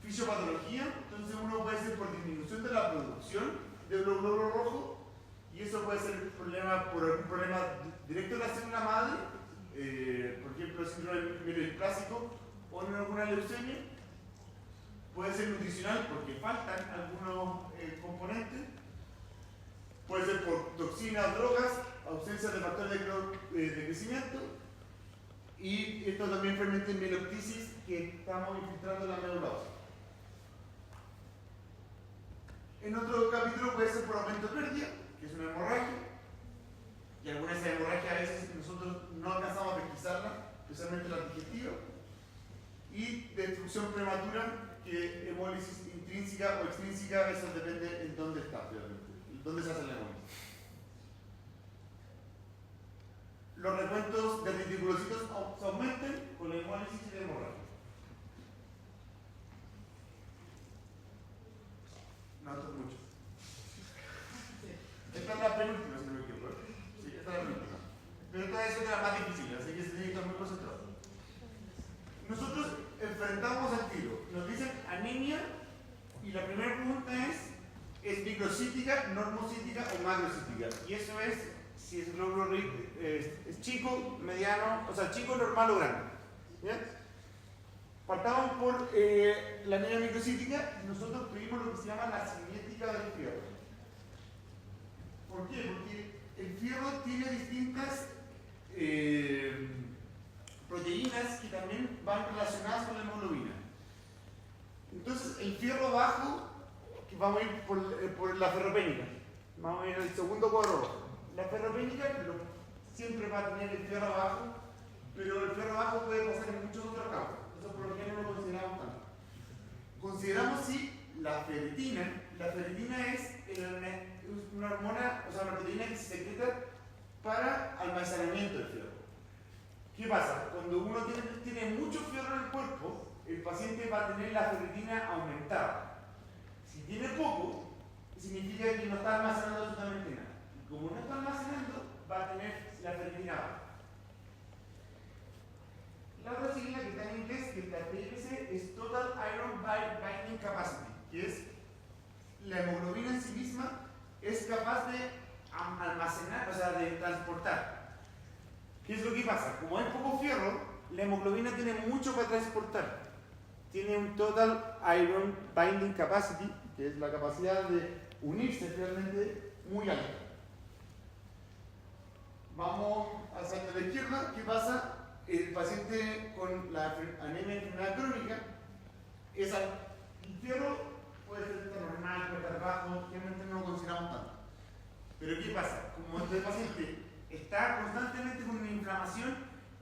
A: fisiopatología, entonces uno puede ser por disminución de la producción del glóbulo rojo, y eso puede ser problema por algún problema directo de la célula madre, por ejemplo, síndrome mielodisplásico o en alguna leucemia. Puede ser nutricional porque faltan algunos componentes, puede ser por toxinas, drogas, ausencia de factores de crecimiento. Y esto también permite mieloptisis, que estamos infiltrando la médula ósea. En otro capítulo puede ser por aumento de pérdida, que es una hemorragia, y algunas de esas hemorragias a veces nosotros no alcanzamos a pesquisarla, especialmente la digestiva, y destrucción prematura, que hemólisis intrínseca o extrínseca, eso depende en dónde está, dónde se hace la hemólisis. Los recuentos de reticulocitos se aumenten con la hemólisis y la hemorragia. No, esto es mucho. Esta es la penúltima, si no me equivoco. Sí, esta es la penúltima. Pero esta es una más difícil, así que se tiene que estar muy concentrado. Nosotros enfrentamos al tiro. Nos dicen anemia y la primera pregunta ¿es microcítica, normocítica o macrocítica? Y eso es si es glóbulo es chico, mediano, o sea, chico, normal o grande. ¿Ya? Partamos por la anemia microcítica y nosotros pedimos lo que se llama la cinética del fierro. ¿Por qué? Porque el fierro tiene distintas proteínas que también van relacionadas con la hemoglobina. Entonces, el fierro bajo, que vamos a ir por la ferropénica, vamos a ir al segundo cuadro rojo. La ferropénica siempre va a tener el fierro abajo, pero el fierro abajo puede pasar en muchos otros campos. Eso por lo que no lo consideramos tanto. Consideramos la ferritina es una hormona, o sea, una proteína que se secreta para almacenamiento del fierro. ¿Qué pasa? Cuando uno tiene mucho fierro en el cuerpo, el paciente va a tener la ferritina aumentada. Si tiene poco, significa que no está almacenando absolutamente nada. Como no está almacenando, va a tener la ferritina baja. La otra sigla que está en inglés, que es la TLC, es Total Iron Binding Capacity, que es la hemoglobina en sí misma es capaz de almacenar, o sea, de transportar. ¿Qué es lo que pasa? Como hay poco fierro, la hemoglobina tiene mucho para transportar. Tiene un Total Iron Binding Capacity, que es la capacidad de unirse realmente muy alta. Vamos hacia la izquierda. ¿Qué pasa? El paciente con la anemia enfermedad crónica, el fierro puede ser normal, puede estar bajo, generalmente no lo consideramos tanto. Pero ¿qué pasa? Como este paciente está constantemente con una inflamación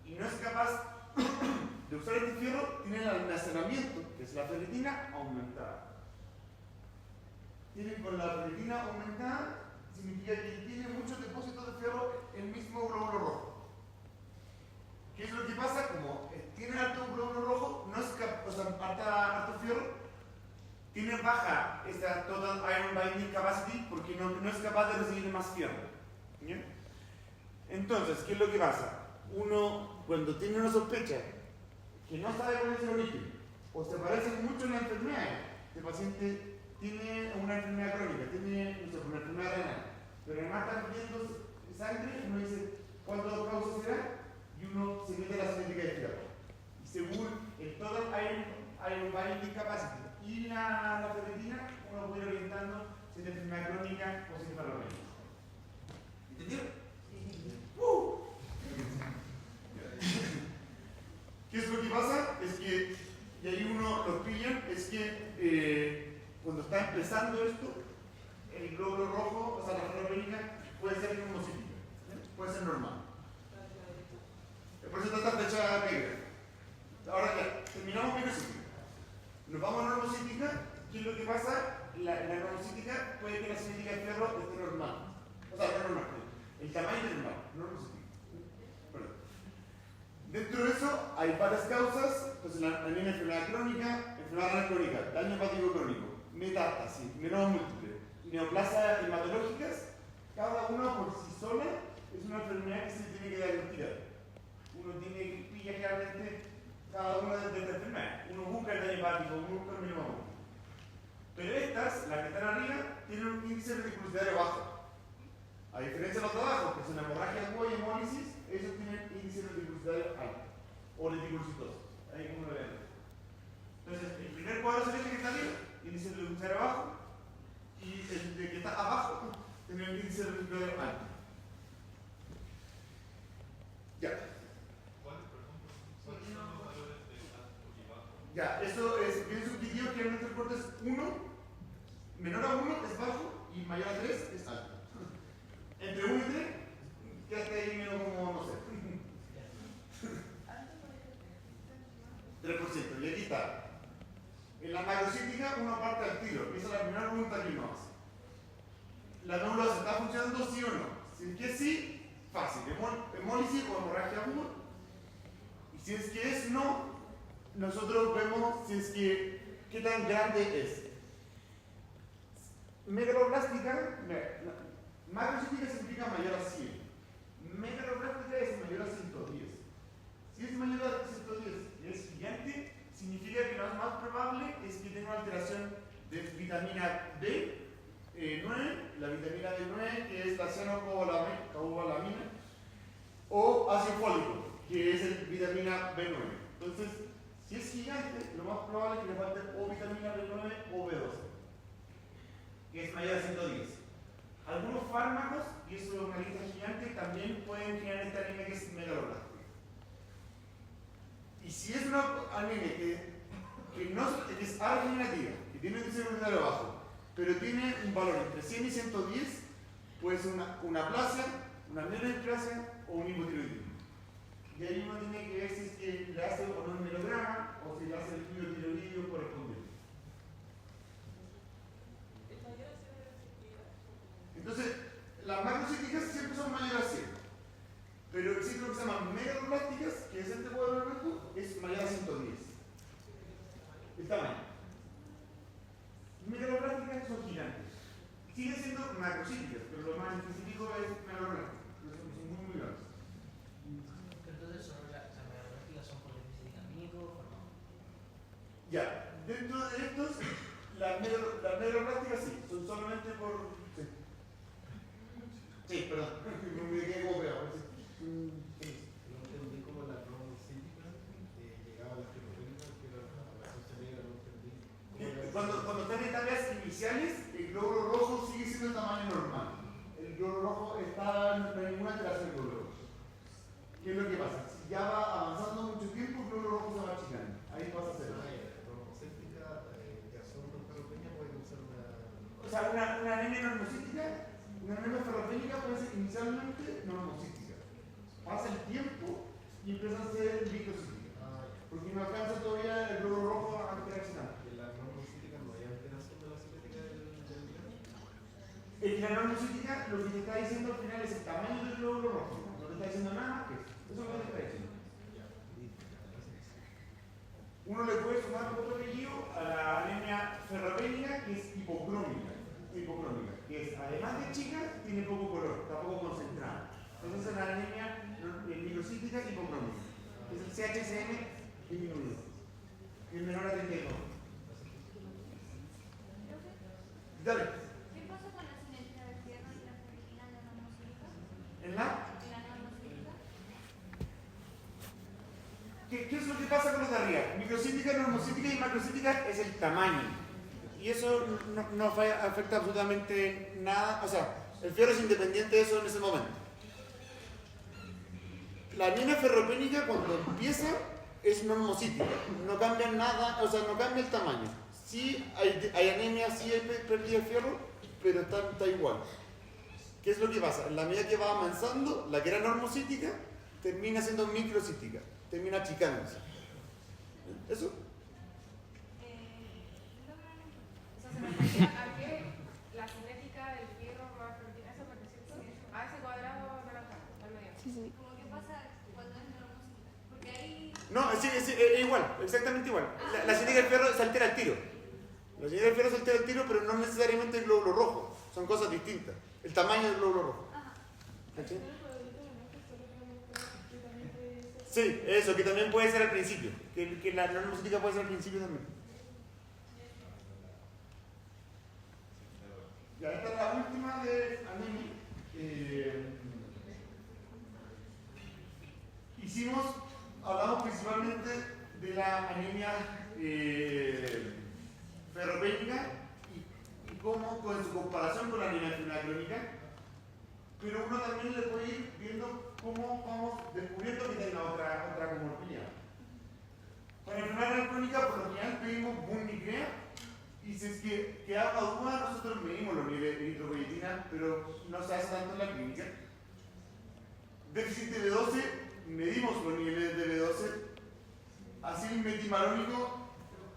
A: y no es capaz de usar este fierro, tiene el almacenamiento, que es la ferritina aumentada. Tiene con la ferritina aumentada, significa que tiene muchos depósitos de fierro en el mismo glóbulo rojo. ¿Qué es lo que pasa? Como tiene alto glóbulo rojo, no es o sea, alto fierro, tiene baja esta total iron binding capacity porque no es capaz de recibir más fierro. ¿Bien? Entonces, ¿qué es lo que pasa? Uno, cuando tiene una sospecha que no sabe cuál es el origen, o se parece mucho en la enfermedad, este paciente tiene una enfermedad crónica, tiene una enfermedad renal, pero además está perdiendo sangre, uno dice, ¿cuántas causas será? Y uno se mete a la cinética de fierro. Y según el total iron binding capacity y la ferritina, uno puede ir orientando si es de enfermedad crónica o si es paralógica. ¿Entendieron? ¿Qué es lo que pasa? Es que, y ahí uno lo pillan, es que cuando está empezando esto, el glóbulo rojo, o sea, la ferropénica, puede ser normocítica, puede ser normal. Por eso está esta flecha negra. Ahora ya, terminamos microcítica. Nos vamos a normocítica. ¿Qué es lo que pasa? La normocítica puede que la cinética de fierro esté normal. O sea, no normal. El tamaño es normal, normocítica. Bueno. Dentro de eso hay varias causas. Entonces, la anemia, enfermedad crónica, enfermedad renal crónica, daño hepático crónico, metástasis, mieloma múltiple, neoplasias hematológicas. Cada una por sí sola es una enfermedad que se tiene que diagnosticar. Uno tiene que pillar claramente cada una de estas enfermedades. Uno busca el daño hepático, uno busca el mieloma múltiple. Pero estas, las que están arriba, tienen un índice de reticulocidad bajo. A diferencia de los de abajo, que son hemorragia aguda y hemólisis, ellos tienen índice de reticulocidad alto. O reticulocitosis. Ahí como lo ven. Entonces, el primer cuadro celeste que está arriba, índice de reticulocidad bajo. Y el de que está abajo, tiene el índice de reticulocidad alto. Ya. Ya, eso es bien subjetivo, que realmente el corte es 1, menor a 1 es bajo y mayor a 3 es alto. Entre 1 y 3, quédate ahí medio como, no sé. 3%, y aquí está. En la macrocítica uno parte al tiro, esa es la primera pregunta que uno hace. ¿La nebulosa está funcionando sí o no? Si es que sí, fácil, hemólisis o hemorragia aguda. Y si es que es no, nosotros vemos si es que qué tan grande es. Megaloblástica, macrocítica significa mayor a 100. Megaloblástica es mayor a 110. Si es mayor a 110 y es gigante, significa que lo más probable es que tenga una alteración de vitamina B9, la vitamina B9 que es la cianocobalamina, o ácido fólico, que es el vitamina B9. Entonces, si es gigante, lo más probable es que le falte o vitamina B9 o B12, que es mayor a 110. Algunos fármacos, y eso es una lista gigante, también pueden generar esta anemia que es megaloblástica. Y si es una anemia que es argeninativa, que tiene un índice de glucosidad bajo, pero tiene un valor entre 100 y 110, puede ser una aplasia, una neoplasia o un hipotiroidismo. Y ahí uno tiene que ver si es que le hace o no un melograma o si le hace el estudio tiroideo correspondiente. Entonces, las macrocíticas siempre son mayores a 100, pero existe lo que se llama megaloblásticas, que es este cuadro blanco, es mayor a 110. El tamaño. Megaloblásticas son gigantes. Siguen siendo macrocíticas, pero lo más específico es megaloblásticas, son muy grandes.
D: Entonces, las megaloblasticas son por déficit vitamínico o no?
A: Ya, dentro de estos, las megaloblásticas sí, son solamente por. Sí, perdón, me quedé como pegado.
C: No entendí cómo la normocítica llegaba a la ferropénica, que era la cosa negra, no entendí.
A: Cuando están en etapas iniciales, el glóbulo rojo sigue siendo el tamaño normal. El glóbulo rojo está no hay ninguna alteración del glóbulo rojo. ¿Qué es lo que pasa? Si ya va avanzando mucho tiempo, el glóbulo rojo se va achicando. Ahí pasa a ser.
C: La normocítica que absorbe la ferropénica puede
A: una anemia normocítica, una anemia ferropénica puede ser inicialmente normocítica. Pasa el tiempo y empieza a ser microcítica. Porque no alcanza todavía el glóbulo rojo a alterarse tanto.
C: ¿En la normocítica no hay alteración de la cinética del virus?
A: En la normocítica lo que te está diciendo al final es el tamaño del glóbulo rojo. No te está diciendo nada más que eso. Eso es lo que te está diciendo. Uno le puede sumar otro apellido a la anemia ferropénica, que es hipocrómica, que es, además de chica, tiene poco color, está poco concentrada. Entonces es la anemia microcítica hipocrómica, que es el CHCM disminuido, que es menor a 32. Dale.
F: ¿Qué pasa con la simetría del fierro y la ferritina en la normocítica?
A: ¿En la?
F: En la normocítica.
A: ¿Qué es lo que pasa con los de arriba? Microcítica, normocítica y macrocítica es el tamaño. Y eso no afecta absolutamente nada. O sea, el fierro es independiente de eso en ese momento. La anemia ferropénica cuando empieza es normocítica. No cambia nada, o sea, no cambia el tamaño. Sí hay anemia, sí hay pérdida de fierro, pero está igual. ¿Qué es lo que pasa? En la medida que va avanzando, la que era normocítica termina siendo microcítica. Termina achicándose. ¿Eso?
G: Eso se refería a que la cinética del fierro más ferrotina, eso porque cierto, a ese cuadrado anaranjado, al medio.
F: Sí. Como que pasa cuando es normocítica. Porque ahí.
A: No, sí, es igual, exactamente igual. La cinética del fierro se altera al tiro. La cinética del fierro se altera al tiro, pero no necesariamente el glóbulo rojo. Son cosas distintas. El tamaño del glóbulo rojo. ¿Cachai? Sí, eso, que también puede ser al principio. Que la normocítica puede ser al principio también. Ya, esta es la última de anemia. Hablamos principalmente de la anemia ferropénica y cómo, con su comparación con la anemia crónica, pero uno también le puede ir viendo cómo vamos descubriendo que tiene otra comorbilidad. Para la enfermedad crónica, por lo general pedimos Bunny-Crea, y si es que queda duda, nosotros medimos los niveles de eritropoyetina, pero no se hace tanto en la clínica. Déficit de B12, medimos los niveles de B12. Así el metimalónico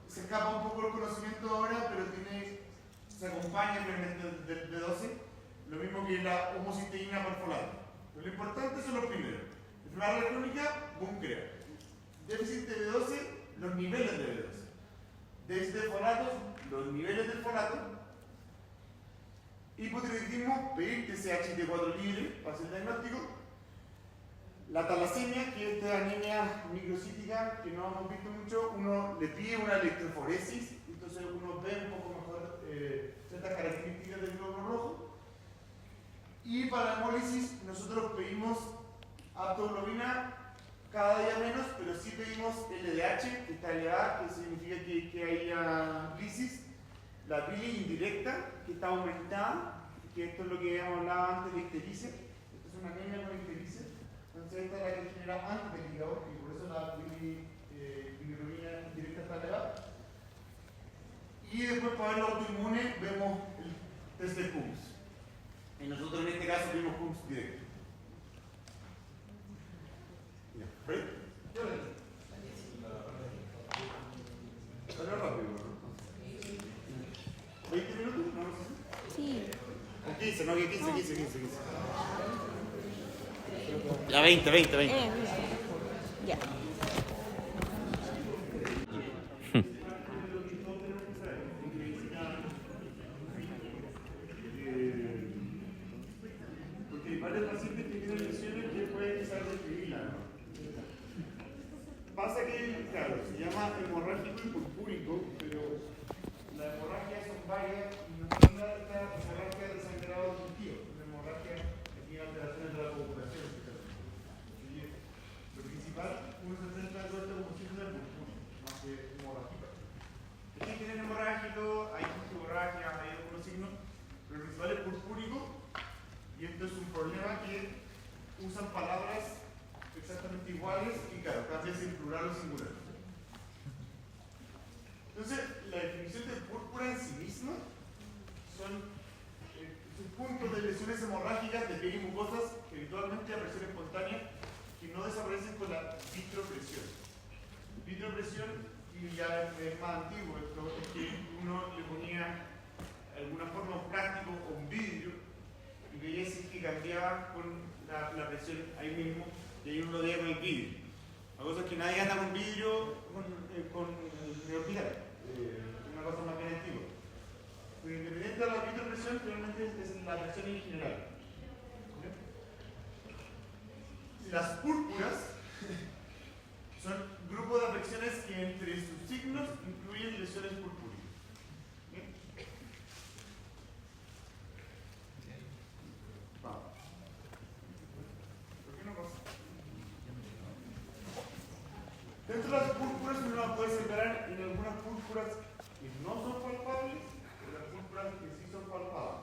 A: se escapa un poco el conocimiento ahora, pero se acompaña realmente del B12, lo mismo que la homocisteína perfolato. Pero lo importante son los primeros. Enfermedad crónica, Bunny-Crea. Déficit de B12, los niveles de B12. Déficit de folatos, los niveles del folato. Hipotiroidismo, pedir TSH de 4 libre para hacer el diagnóstico. La talasemia, que es esta anemia microcítica que no hemos visto mucho, uno le pide una electroforesis, entonces uno ve un poco mejor ciertas características del glóbulo rojo. Y para la hemólisis, nosotros pedimos aptoglobina cada día menos, pero sí pedimos LDH, que está elevada, que significa que haya lisis. La bili indirecta, que está aumentada, que esto es lo que habíamos hablado antes de ictericia. Esto es una anemia con ictericia. Entonces esta es la que genera antes del hígado, y por eso la bilirrubina indirecta está elevada. Y después para ver los autoinmunes vemos el test de Coombs. Y nosotros en este caso vimos Coombs directo. ¿Ready? Salió rápido, ¿no? ¿20 minutos? ¿No?
F: Sí.
A: O 15, no, que 15. Ya 20.
F: Ya.
A: Porque hay varios pacientes que tienen lesiones que pueden empezar a describirla, ¿no? Pasa que, claro, se llama hemorrágico y purpúrico, pero las hemorragias son varias y no son esta hemorragia de sangrado auditivo, es una hemorragia que tiene alteraciones de la coagulación. Lo principal, uno se centra en todo esto como síndrome de purpúrico, más que hemorrágico. Aquí tienen hemorrágico, hay hemorragia, hay algunos signos, pero lo principal es purpúrico, y esto es un problema que usan palabras exactamente iguales y claro, cambias en plural o singular. Entonces, la definición de púrpura en sí misma son convulsiones hemorrágicas de piel y mucosas, habitualmente a presión espontánea, que no desaparecen con la vitropresión. Vitropresión, y ya es más antiguo, esto es que uno le ponía de alguna forma un plástico o un vidrio y veía si que cambiaba con la presión ahí mismo, y ahí uno lo veía con el vidrio. La cosa es que nadie anda con vidrio con el hospital, una cosa más bien antigua. Pero independiente de la vitropresión, realmente es la presión en general. Las púrpuras son grupos de afecciones que entre sus signos incluyen lesiones purpúreas. ¿Bien? Vamos. ¿Por qué no pasa? Dentro de las púrpuras uno las puede separar en algunas púrpuras que no son palpables y las púrpuras que sí son palpables.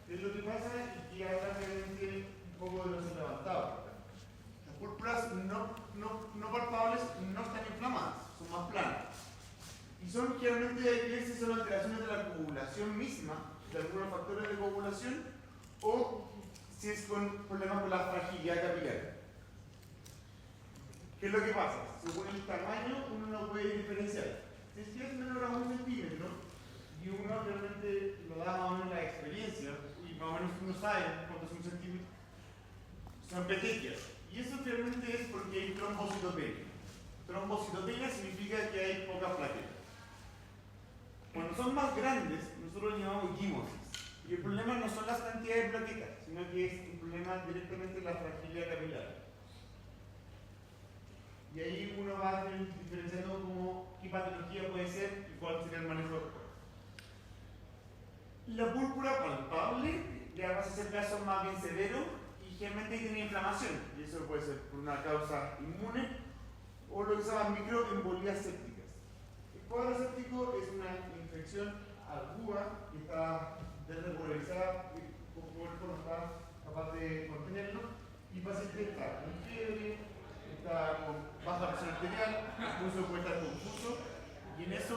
A: ¿Qué es lo que pasa? Y que ahora realmente un poco de los levantados. Las púrpuras no palpables no están inflamadas, son más planas. Y son generalmente aquí si son alteraciones de la coagulación misma, de algunos factores de coagulación, o si es con problemas con la fragilidad capilar. ¿Qué es lo que pasa? Según el tamaño uno no puede diferenciar. Si es menor a 1 centímetro y uno realmente lo da más o menos la experiencia y más o menos uno sabe cuánto es 1 centímetro, son pequeñas. Y eso realmente es porque hay trombocitopenia. Trombocitopenia significa que hay pocas plaquetas. Cuando son más grandes, nosotros lo llamamos equimosis. Y el problema no son las cantidades de plaquetas, sino que es un problema directamente de la fragilidad capilar. Y ahí uno va diferenciando como qué patología puede ser y cuál sería el manejo después. La púrpura palpable ya va a ser casos más bien severos y generalmente tiene inflamación. Y eso puede ser por una causa inmune o lo que se llama microembolías sépticas. El cuadro séptico es una infección aguda que está desregularizada y el cuerpo no está capaz de contenerlo y el paciente está con fiebre, está con baja presión arterial, incluso puede estar confuso, y en eso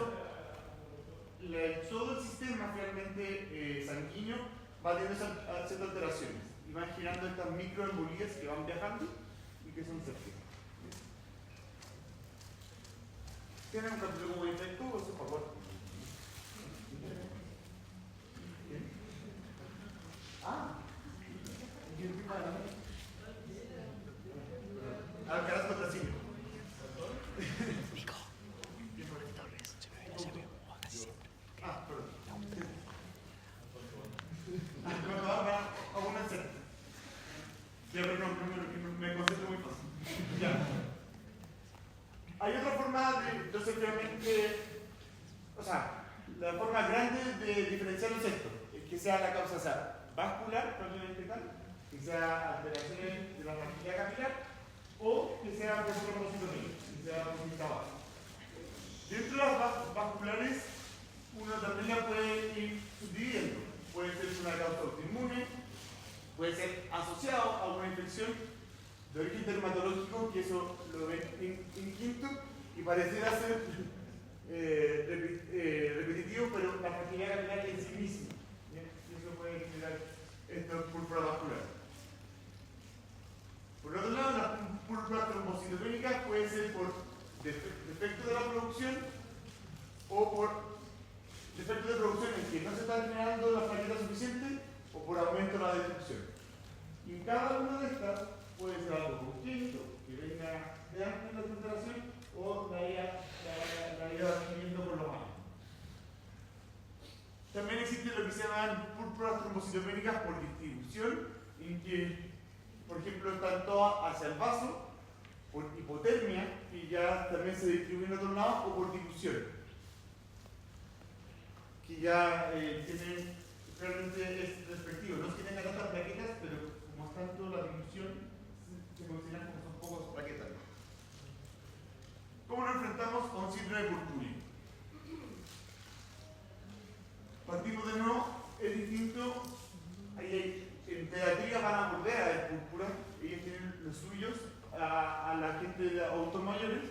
A: todo el sistema realmente sanguíneo va teniendo ciertas alteraciones y van generando estas microembolías que van viajando y que son sépticas. ¿Tienen un capítulo como infectuoso, por favor? Alcaraz contra Silvio. Perdón. Aún en ya, pero no, me concentro muy fácil. Ya. Hay otra forma de, entonces realmente, o sea, la forma grande de diferenciar los sexos es que sea la causa sea vascular, propiamente tal, que sea alteraciones de la fragilidad capilar, o que sea por trombocitopenia, que sea por base. Dentro de las vasculares, uno también la puede ir subdividiendo. Puede ser una causa autoinmune, puede ser asociado a una infección de origen dermatológico, que eso lo ven en quinto, y pareciera ser repetitivo, pero la fragilidad capilar en sí misma. Y eso puede generar esta púrpura vascular. Por otro lado, la púrpura trombocitopénica puede ser por defecto de la producción o por defecto de producción en que no se está generando la plaqueta suficiente o por aumento de la destrucción. Y en cada una de estas puede ser algo congénito, que venga de antes de la alteración o la haya adquiriendo por lo malo. También existe lo que se llaman púrpuras trombocitopénicas por distribución, en que por ejemplo, están todas hacia el vaso, por hipotermia, y ya también se distribuyen a otro lado, o por difusión, que ya tienen, realmente es respectivo. No es que tengan tantas plaquetas, pero como es tanto la difusión, se consideran como son pocas plaquetas. ¿Cómo nos enfrentamos a un síndrome purpúreo? Partimos de nuevo, es distinto. En pediatría van a volver a ver púrpura, ellos tienen los suyos a la gente de adultos mayores.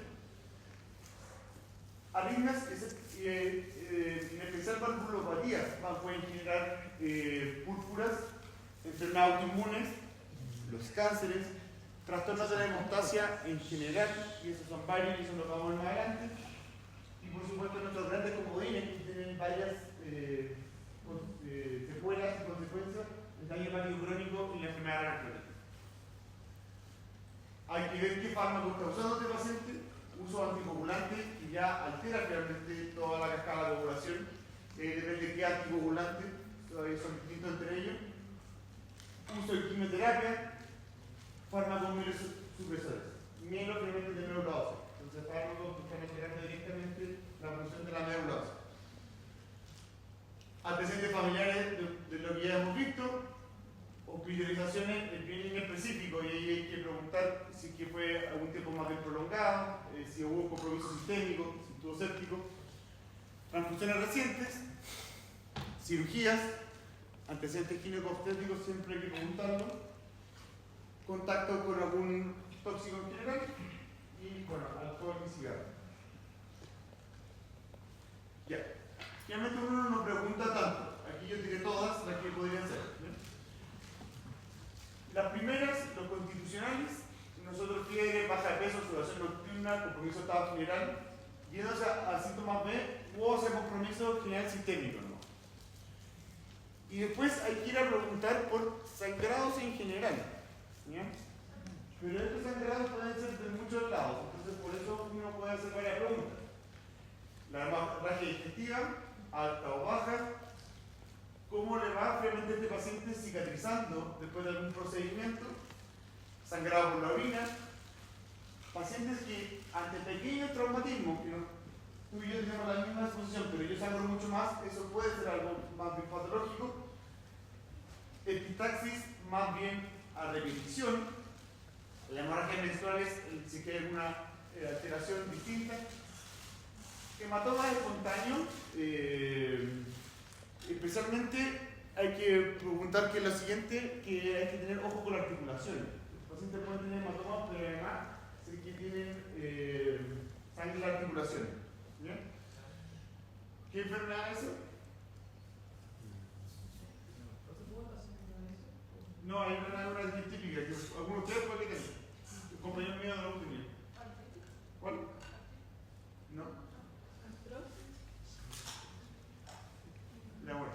A: Arritmias, en especial valvulopatías, pueden generar púrpuras enfermedades autoinmunes, los cánceres, trastornos de la hemostasia en general, y esos son varios y eso lo vamos a ver más adelante. Y por supuesto nuestros grandes comodines que tienen varias secuelas y consecuencias, el daño hepático crónico y la enfermedad renal crónica. Hay que ver qué fármaco está usando este paciente, uso anticoagulante que ya altera realmente toda la cascada de coagulación, depende de qué anticoagulante, todavía son distintos entre ellos. Uso de quimioterapia, fármacos mielosupresores, mielo obviamente de médula ósea. Entonces fármacos que están alterando directamente la función de la médula ósea. Antecedentes familiares de lo que ya hemos visto, hospitalizaciones bien específicos, y ahí hay que preguntar si que fue algún tiempo más bien prolongado, si hubo compromiso sistémico, si estuvo séptico, transfusiones recientes, cirugías, antecedentes ginecobstétricos, siempre hay que preguntarlo, contacto con algún tóxico en general y bueno, alcohol y cigarro. Ya, finalmente uno no pregunta tanto, aquí yo tiré todas las que podrían ser. Las primeras, los constitucionales, nosotros fiebre, baja de peso, sudoración nocturna, compromiso de estado general, yéndose a síntomas B, o hacer compromiso general sistémico, ¿no? Y después hay que ir a preguntar por sangrados en general, ¿ya? Pero estos sangrados pueden ser de muchos lados, entonces por eso uno puede hacer varias preguntas. La hemorragia digestiva, alta o baja, cómo le va realmente a este paciente cicatrizando después de algún procedimiento, sangrado por la orina, pacientes que ante pequeños traumatismos, que tú y yo tenemos la misma exposición, pero yo sangro mucho más, eso puede ser algo más bien patológico, epistaxis más bien a repetición, la hemorragia menstrual es si hay alguna alteración distinta, hematoma espontáneo, especialmente hay que preguntar que es lo siguiente, que hay que tener ojo con la articulación. Los pacientes pueden tener hematomas, pero además sí que tienen sangre en la articulación. ¿Bien? ¿Qué enfermedad es eso? No, hay una típica, que algunos de ustedes pueden tener. Un compañero mío no lo tenía. ¿Cuál? No. Ya bueno.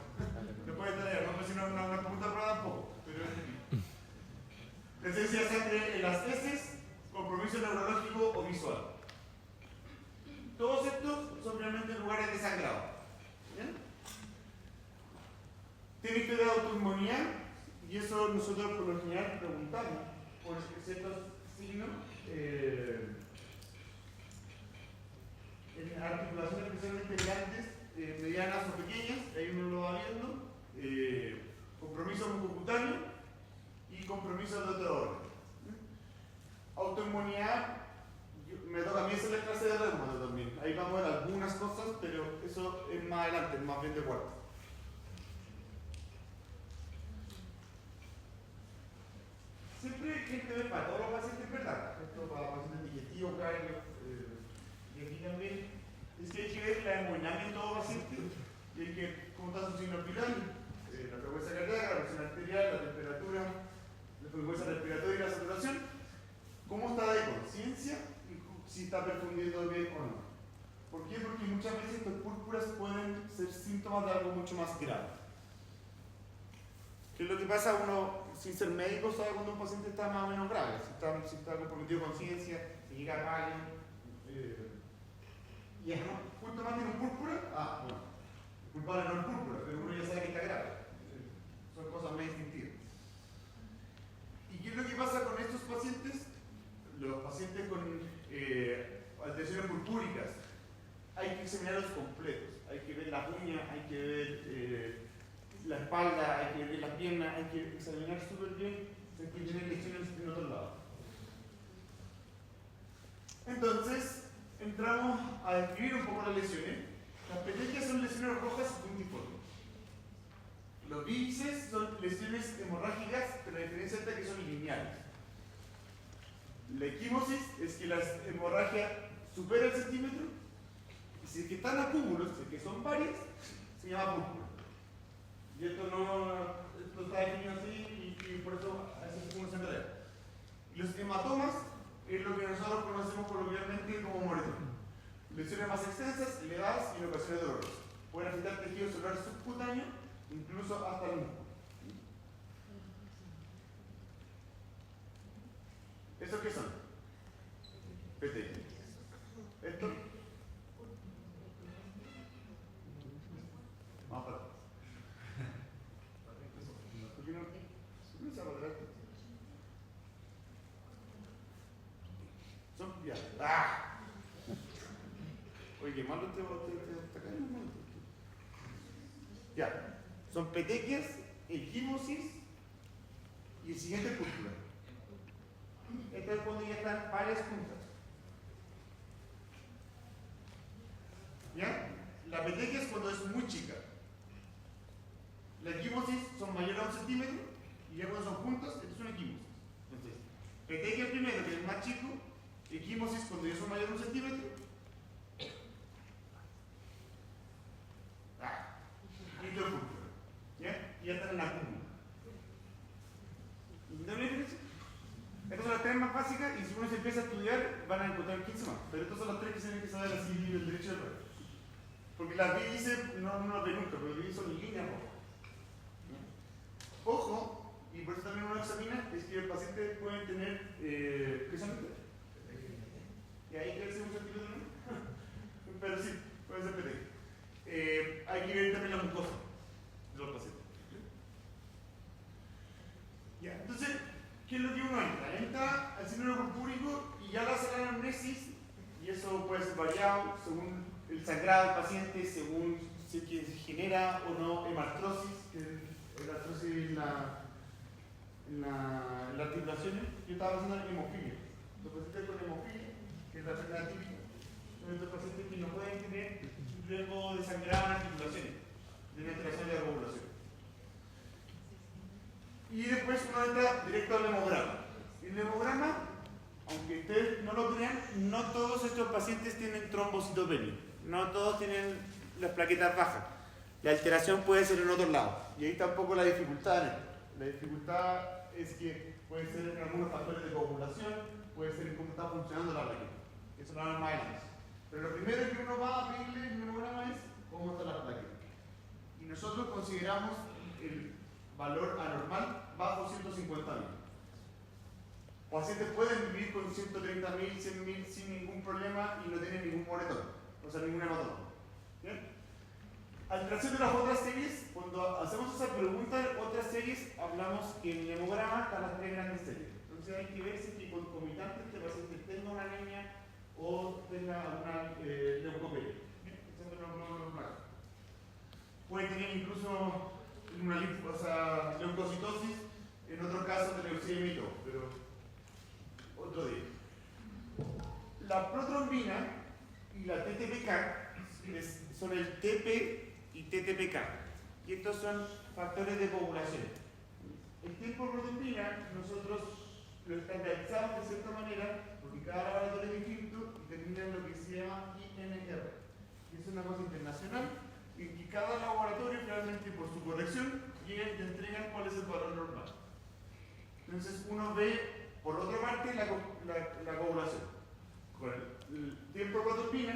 A: No puede tener, no es una pregunta prueba tampoco, pero es presencia de sangre en las heces, compromiso neurológico o visual. Todos estos son realmente lugares de sangrado. ¿Bien? Tiene historia de autoinmunidad, y eso nosotros por lo general preguntamos por ciertos signos en articulaciones especialmente grandes, medianas o pequeñas, ahí uno lo va viendo, compromiso mucocutáneo y compromiso de otro orden. Autoinmunidad, me toca a mí hacer la clase de reumato también, ahí vamos a ver algunas cosas, pero eso es más adelante, más bien de cuarto. Siempre hay gente ve para todos los pacientes, ¿verdad? Esto para pacientes digestivos, cardio, y aquí también es que hay que ver la hemodinamia en todo paciente, y hay que cómo está su signo vital, la frecuencia cardíaca, la presión arterial, la temperatura, la frecuencia respiratoria y la saturación, cómo está de conciencia y si está perfundiendo bien o no. ¿Por qué? Porque muchas veces estas púrpuras pueden ser síntomas de algo mucho más grave. ¿Qué es lo que pasa? Uno, sin ser médico, sabe cuando un paciente está más o menos grave, si está comprometido con conciencia, si llega pálido, y es justo más tiene un púrpura, bueno, el culpable no es púrpura, pero uno ya sabe que está grave. Son cosas más instintivas. ¿Y qué es lo que pasa con estos pacientes? Los pacientes con alteraciones purpúricas, hay que examinarlos completos, hay que ver las uñas, hay que ver la espalda, hay que ver las piernas, hay que examinar súper bien, hay que tener lesiones en otro lado. Entonces, entramos a describir un poco las lesiones. Las petequias son lesiones rojas puntiformes. Los bíceps son lesiones hemorrágicas, pero la diferencia es que son lineales. La equimosis es que la hemorragia supera el centímetro, y si es que están a cúmulos, si es que son varias, se llama púrpura. Y esto está definido así, más extensas, elevadas y en ocasiones dolorosas. Pueden afectar tejido celular subcutáneo, incluso hasta el músculo. ¿Esos qué son? PT. ¿Esto? Vamos para atrás. ¿Por qué no? ¿Por qué no se va para atrás? Son ya. ¡Ah! Oye, qué malo te está cayendo un momento. Ya. Son petequias, equimosis y el siguiente es púrpura. Esta es cuando ya están varias juntas. ¿Ya? La petequia es cuando es muy chica. La equimosis son mayores a 1 centímetro y ya cuando son juntas, esto es una equimosis. Entonces, petequia primero, que es más chico, equimosis cuando ya son mayores a 1 centímetro. Y esto es púrpura. ¿Ya? Y ya están en la cúmula. ¿Entendieron la diferencia? Estas son las 3 más básicas y si uno se empieza a estudiar van a encontrar 15 más. Pero estas son las 3 que se tienen que saber así del derecho del revés. Porque las vi dice, no lo ve nunca, pero vi son líneas rojas. Ojo, y por eso también uno examina, es que el paciente puede tener, ¿qué son? Y ahí crece un centímetro, ¿no? Pero sí, puede ser petequia. Hay que ver también la mucosa de los pacientes. Ya, entonces, ¿qué es lo que uno entra? Entra al síndrome purpúrico y ya le hace la anamnesis, y eso puede ser variado según el sangrado del paciente, según si es que se genera o no hemartrosis, que es la artrosis en las articulaciones. Yo estaba haciendo hemofilia. Los pacientes con hemofilia, que es la enfermedad típica, son estos pacientes que no pueden tener riesgo de sangrado en articulaciones, de una alteración de la coagulación. Y después uno entra directo al hemograma. El hemograma, aunque ustedes no lo crean, no todos estos pacientes tienen trombocitopenia. No todos tienen las plaquetas bajas. La alteración puede ser en otro lado. Y ahí está un poco la dificultad. La dificultad es que puede ser en algunos factores de coagulación, puede ser en cómo está funcionando la plaqueta. Eso lo vamos más adelante. Pero lo primero que uno va a pedirle en el hemograma es cómo está la plaqueta. Y nosotros consideramos el valor anormal bajo 150.000. Pacientes pueden vivir con 130.000, 100.000 sin ningún problema y no tienen ningún moretón, o sea, ningún hematoma. ¿Bien? Alteración de las otras series, cuando hacemos esa pregunta en otras series, hablamos que en el hemograma están las 3 grandes series. Entonces hay que ver si es concomitante este paciente tenga una anemia o tenga alguna leucopenia. Puede tener incluso una leucocitosis, en otro caso de leucemia y todo, pero otro día. La protrombina y la TTPK son el TP y TTPK, y estos son factores de coagulación. El tiempo de protrombina nosotros lo estandarizamos de cierta manera porque cada laboratorio es distinto y termina en lo que se llama INR, que es una cosa internacional y que cada laboratorio realmente por su corrección llega y te entregan cuál es el valor normal. Entonces uno ve por otra parte la coagulación con el tiempo de protrombina,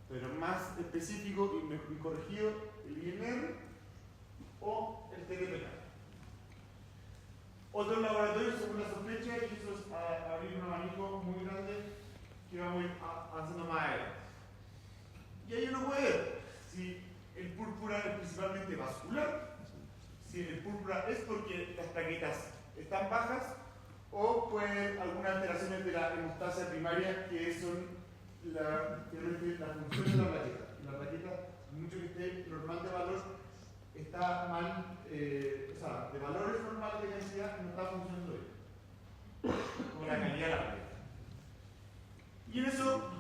A: pero más específico y corregido el INR o el TTPK. Otros laboratorios según la sospecha, y eso es abrir un abanico muy grande que vamos a ir haciendo más adelante. Y ahí uno puede ver si el púrpura es principalmente vascular, si el púrpura es porque las plaquetas están bajas o puede algunas alteraciones de la hemostasia primaria que son la función de la plaqueta. La plaqueta, mucho que esté normal de valor, está mal, o sea, de valores normales de densidad no está funcionando bien, como la calidad de la plaqueta. Y en eso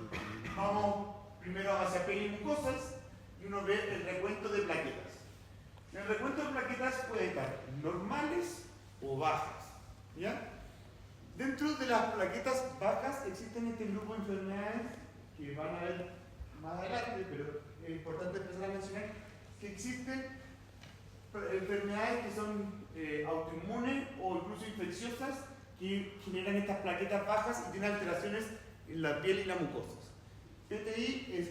A: vamos primero hacia peli y mucosas y uno ve el recuento de plaquetas. El recuento de plaquetas puede estar normales o bajas, ¿ya? Dentro de las plaquetas bajas existen este grupo de enfermedades que van a ver más adelante, pero es importante empezar a mencionar que existen enfermedades que son autoinmunes o incluso infecciosas que generan estas plaquetas bajas y tienen alteraciones en la piel y las mucosas. PTI es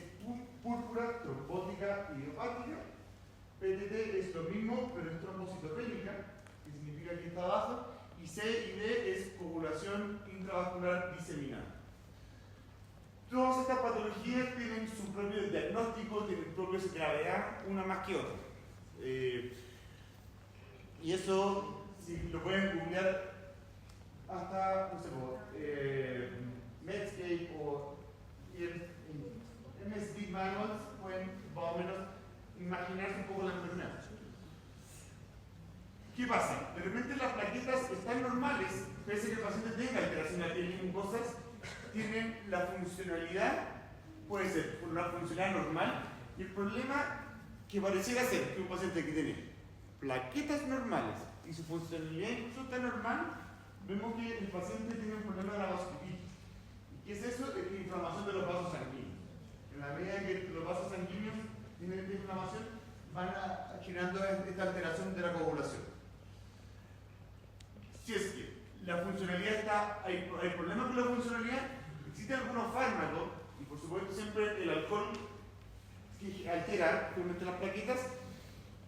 A: púrpura trombótica idiopática. PTT es lo mismo, pero es trombocitopénica, que significa que está abajo. Y C y D es coagulación intravascular diseminada. Todas estas patologías tienen su propio diagnóstico, tienen propia gravedad, una más que otra. Y eso, si lo pueden googlear hasta, no sé, Medscape o MSD Manuals, pueden más o menos imaginarse un poco la enfermedad. ¿Qué pasa? De repente las plaquetas están normales, pese a que el paciente tenga alteración arterial y cosas, tienen la funcionalidad, puede ser por una funcionalidad normal, y el problema que pareciera ser que un paciente que tiene plaquetas normales y su funcionalidad incluso está normal, vemos que el paciente tiene un problema de la vasculitis. ¿Y qué es eso? Es la inflamación de los vasos sanguíneos. En la medida que los vasos sanguíneos tienen esta inflamación, van generando esta alteración de la coagulación. Si es que la funcionalidad está, hay problemas con la funcionalidad, existen algunos fármacos, y por supuesto siempre el alcohol que altera actualmente las plaquetas,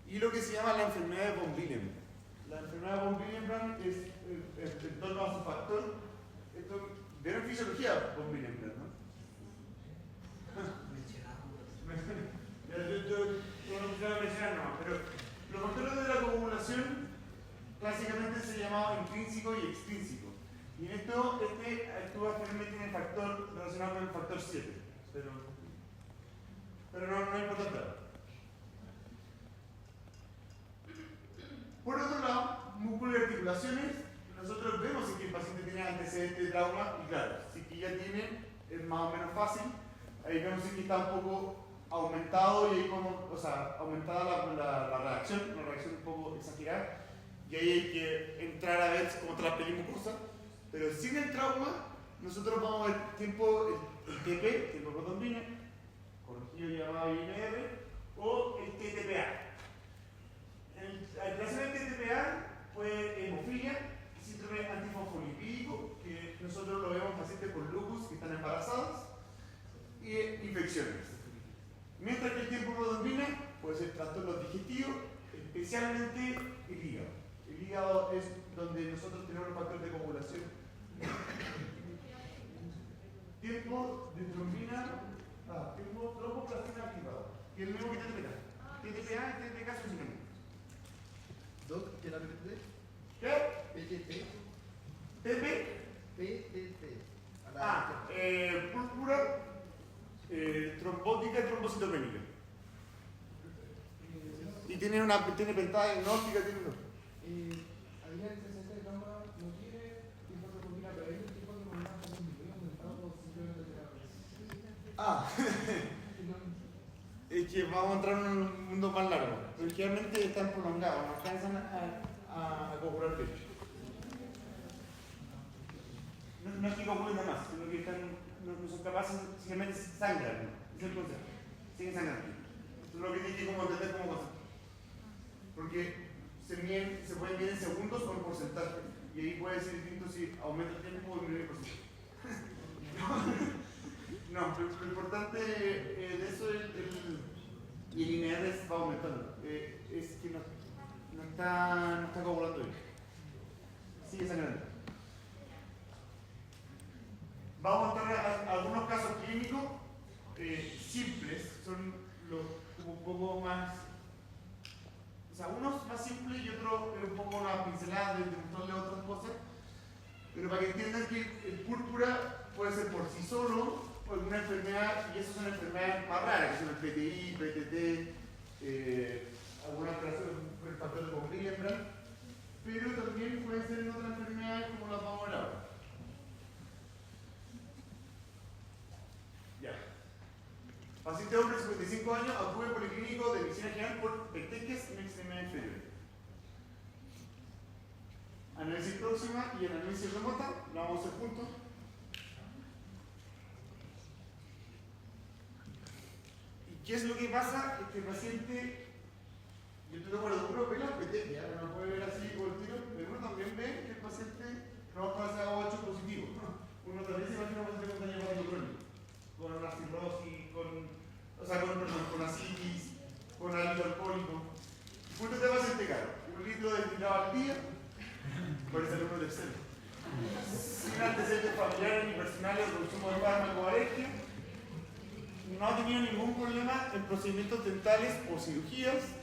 A: y lo que se llama la enfermedad de von Willebrand. La enfermedad de von Willebrand es en torno a su factor, vieron fisiología von Willebrand, ¿no? Yo no quisiera mencionar nada, pero los factores de la coagulación clásicamente se llamaba intrínseco y extrínseco. Y en esto, actúa finalmente en el factor relacionado con el factor 7. Pero no es importante. Por otro lado, músculos y articulaciones, nosotros vemos si el paciente tiene antecedentes de trauma, y claro, si que ya tiene, es más o menos fácil. Ahí vemos que está un poco aumentado y ahí aumentada la reacción, una reacción un poco exagerada. Y ahí hay que entrar a ver cómo transferimos cosas. Pero sin el trauma, nosotros vamos a ver el TP, tiempo protombina, corregido llamado INR, o el TTPA. La alteración del TTPA fue hemofilia, síndrome antifosfolipídico, que nosotros lo vemos en pacientes con lupus que están embarazados, y infecciones. Mientras que el tiempo protombina puede ser trastornos digestivos, especialmente el hígado. El hígado es donde nosotros tenemos los factores de coagulación. Tiempo de trombina, tiempo tromboplastina activado, que es el mismo que TTPA. TTPA y TTPA son sinónimos.
C: Doc, ¿qué la PTT?
A: ¿Qué?
C: PTT.
A: TP.
C: PTT.
A: Púrpura trombótica y trombocitopénica. Y tiene pentada diagnóstica, tiene uno.
C: Había antecedentes de trauma, no tiene tipo de combina, pero hay un tipo de combina que se me aumentado simplemente
A: Es que vamos a entrar en un mundo más largo, pero generalmente están prolongados, no alcanzan a coagular pecho. No es que coagulen nada más, sino que no son capaces, simplemente sangran, ¿no? Es el concepto, siguen sangrando. Eso es lo que tiene que entender como concepto. Porque se pueden medir en segundos o en porcentaje, y ahí puede ser distinto si aumenta el tiempo o disminuye el porcentaje. No, lo importante de eso es y el INR va aumentando. Es que no está coagulando bien. Sigue sangrando. Vamos a entrar a algunos casos clínicos simples, son un poco más. O sea, unos más simples y otros un poco una pincelada de mostrarle otras cosas. Pero para que entiendan que el púrpura puede ser por sí solo, o alguna enfermedad, y esas son enfermedades más raras, que son el PTI, PTT, algunas operaciones por el factor de von Willebrand, pero también pueden ser en otras enfermedades como las vamos a ver ahora. Ya. Paciente hombre de 55 años acude policlínico de medicina general por petequias en extremidad inferior. Análisis próxima y análisis remota, lo vamos a hacer juntos. ¿Y qué es lo que pasa? Es que el paciente, yo estoy de acuerdo, uno ve la petequia, uno puede ver así por el tiro, pero uno también ve que el paciente trabaja hacia 8 positivo. Uno también se imagina un paciente con daño hepático crónico, con una cirrosis por ese alumno tercero. Sin antecedentes familiares ni personales de consumo de fármacos o alergia. No ha tenido ningún problema en procedimientos dentales o cirugías.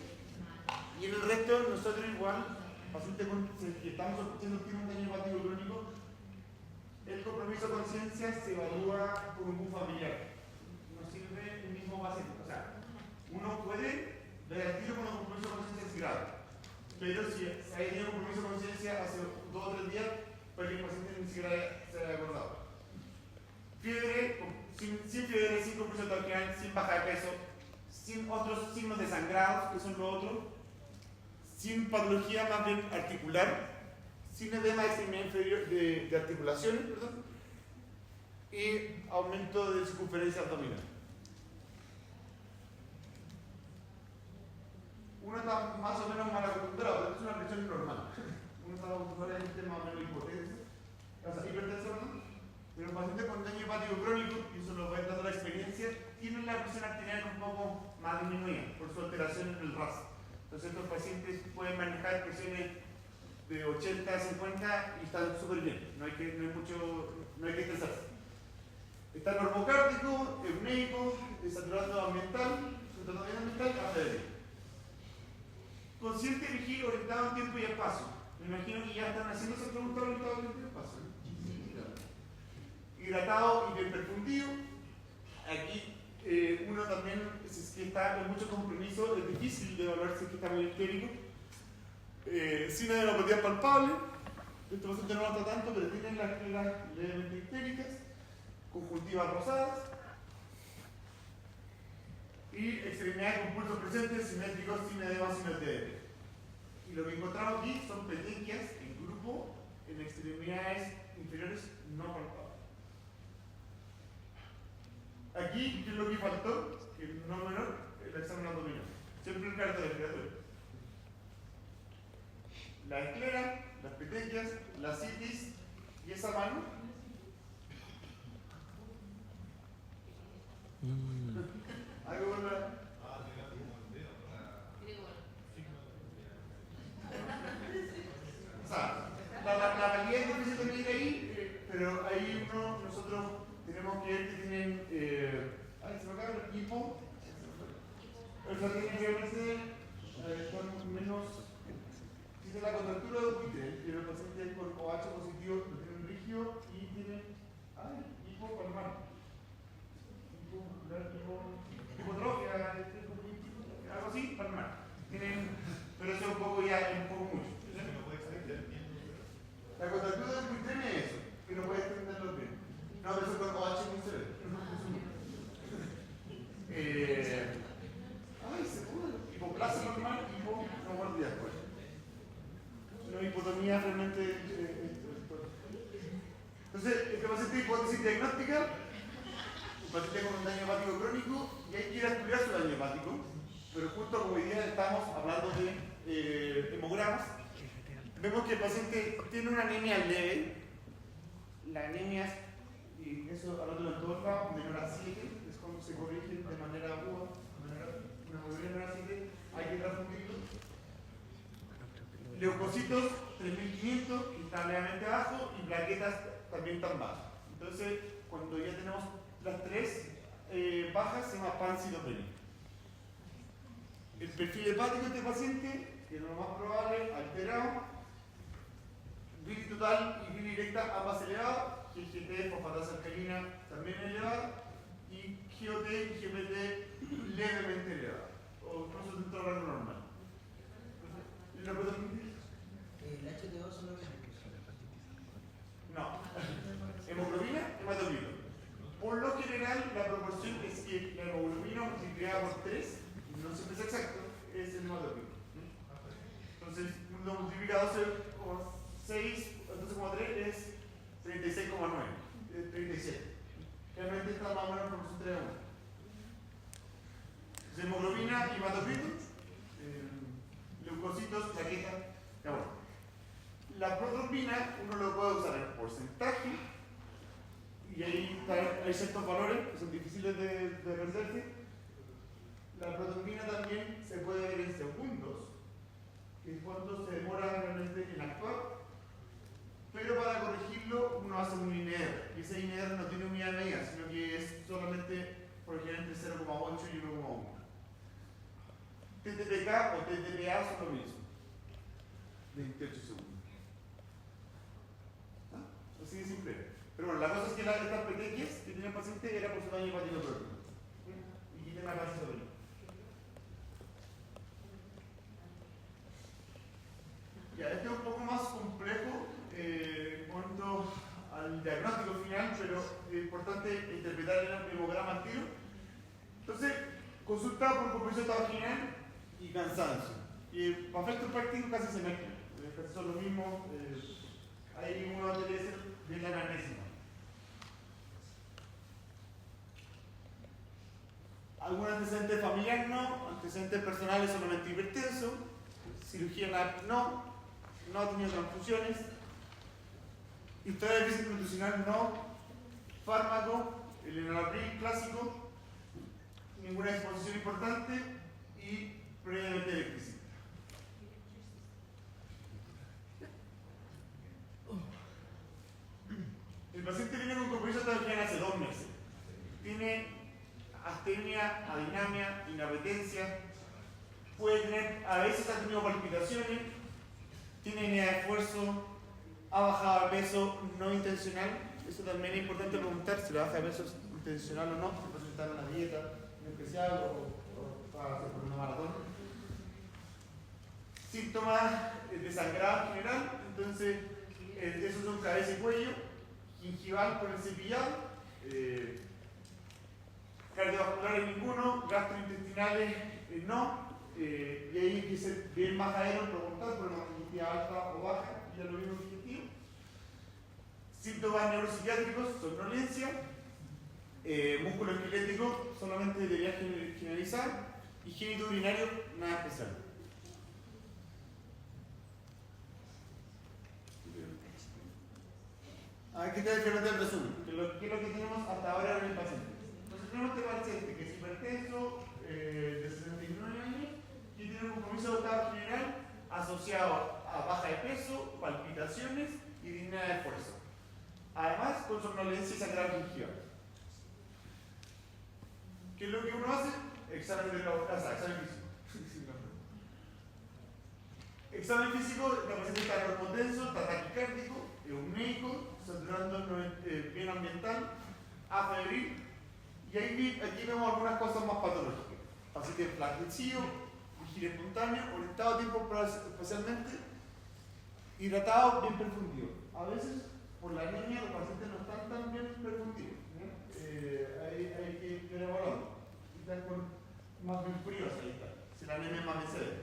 A: Y en el resto, nosotros igual, paciente que estamos sospechosos tiene un daño hepático crónico, el compromiso de conciencia se evalúa por un familiar. No sirve el mismo paciente. O sea, uno puede ver al tiro con un compromiso de conciencia es grave. Pero si hay tenido compromiso de conciencia hace 2 o 3 días, pues el paciente ni siquiera se haya acordado. Fiebre, sin fiebre, sin compromiso total, sin baja de peso, sin otros signos de sangrado, que son lo otro, sin patología más bien articular, sin edema de extremidad inferior de articulaciones, perdón, y aumento de circunferencia abdominal. Uno está más o menos mal acostumbrado, pero es una presión normal. Uno está acostumbrado a gente más o menos hipotensa, o sea, hipertensa, perdón, pero el paciente con daño hepático crónico, y eso lo va dando la experiencia, tiene la presión arterial un poco más disminuida por su alteración en el RAS. Entonces estos pacientes pueden manejar presiones de 80 a 50 y están súper bien, no hay que estresarse. Está normocárdico, euneico, saturado ambiental, AFD. Consciente, vigil, orientado en tiempo y espacio. Me imagino que ya están haciendo esa pregunta orientada en tiempo y espacio. Hidratado y bien perfundido. Aquí uno también, si es que está en mucho compromiso, es difícil de evaluar si es que está muy histérico. Sin adenopatía palpable, este paciente no nota tanto, pero tienen las levemente histéricas, conjuntivas rosadas y extremidades con pulsos presentes, simétricos, sin edema, sin ETR. Y lo que encontramos aquí son petequias en grupo en extremidades inferiores no palpables. Aquí, ¿qué es lo que faltó? Que no menor, el examen abdominal. Siempre el carta respiratorio. La esclera, las petequias, la citis y esa mano. Algo con la... O sea, la valía es difícil de medir ahí, pero ahí nosotros tenemos que ver que tienen... se me acaba el hipo. O sea, tienen que verse con menos... Si es la contractura de buitre, que los pacientes con OH positivo lo tienen rígido y tienen hipo palmar. Hipotrofia, algo así, palmar. Tienen, pero eso es un poco ya, es un poco mucho. La contractura del buitre es eso, que no puede extenderlo bien. No, pero eso con OH muy severo. Se pudo. Hipoplasia normal, hipo, no guardia después. Una hipotonía realmente. Entonces, este paciente hipótesis diagnóstica, un paciente con un daño hepático crónico, y hay que ir a estudiar su daño hepático, pero justo como hoy día estamos hablando de hemogramas, vemos que el paciente tiene una anemia leve. La anemia, y eso hablándolo en todos lados, menor a 7, es cuando se corrige de manera aguda, una hemoglobina menor a 7, hay que transfundirlo. Leucocitos 3500, que están levemente abajo, y plaquetas también tan bajas. Entonces, cuando ya tenemos las 3 bajas, se llama pancitopenia. El perfil hepático de este paciente, que es lo más probable, alterado, bili total y bili directa ambas elevadas, GGT, fosfatasa alcalina también elevada, y GOT y GPT levemente elevada, o incluso dentro del rango normal. ¿Lo puedo permitir?
D: ¿El HTO solo es
A: No. Hemoglobina, hematocrito. Por lo general, la proporción es que la hemoglobina multiplicada por 3, no siempre es exacto, es el hematocrito. Entonces, lo multiplicado 6, entonces como 3 es 36,9, 37. Realmente está más o menos en proporción 3 a 1. Entonces, hemoglobina y hematocrito, leucocitos, plaquetas, ya bueno. La protrombina uno lo puede usar en porcentaje y ahí hay ciertos valores que son difíciles de venderse. La protrombina también se puede ver en segundos, que es cuánto se demora realmente en actuar. ese INR no tiene unidad de medida, sino que es solamente por ejemplo entre 0,8 y 1,1. TTPK o TTPA son lo mismo. 28 segundos. ¿Ah? Así de simple. Pero bueno, la cosa es que estas pequeñas que tenía el paciente era por su daño hepático crónico. Y quiten la base sobre él. Ya, este es un poco más complejo en cuanto al diagnóstico final, pero es importante interpretar el hemograma al tiro. Entonces, consulta por compresión vaginal y cansancio. Y para efectos prácticos casi se mezclan, casi son lo mismo. Ahí uno debe ser de la anamnésima. Algún antecedente familiar no, antecedentes personales solamente hipertenso, cirugía no ha tenido transfusiones, historia de déficit nutricional no, fármaco, el enalapril clásico, ninguna exposición importante y previamente electricidad. El paciente viene con compromiso todavía hace 2 meses. Tiene astenia, adinamia, inapetencia, puede tener, a veces ha tenido palpitaciones, tiene idea de esfuerzo, ha bajado de peso no intencional. Eso también es importante preguntar si la baja de peso es intencional o no, si presentar una dieta en especial o para hacer por una maratón. Síntomas de sangrado en general, entonces esos son cabeza y cuello, gingival con el cepillado, cardiovasculares ninguno, gastrointestinales no, y ahí hay que ser bien majadero preguntar por una meningitis alta o baja, ya lo vimos digestivo. Síntomas neuropsiquiátricos, somnolencia, músculo esquelético, solamente debería generalizar, y génito urinario, nada especial. Aquí está diferente el resumen, que es lo que tenemos hasta ahora en el paciente. Entonces tenemos este paciente que es hipertenso, de 69 años, que tiene un compromiso de estado general asociado a baja de peso, palpitaciones y disnea de esfuerzo. Además, con somnolencia y sangrado gingival. ¿Qué es lo que uno hace? Examen de la casa, examen físico. Examen físico, la paciente está normotenso, está taquicárdico, eumeico, saturando bien ambiental, afebril, y aquí vemos algunas cosas más patológicas. Paciente flaquecido, vigilia espontánea, orientado a tiempo especialmente, hidratado, bien perfundido. A veces, por la anemia, los pacientes no están tan bien perfundidos. Hay que ir evaluando. Están con más bien fríos, ahí está. Si la anemia es más bien severa.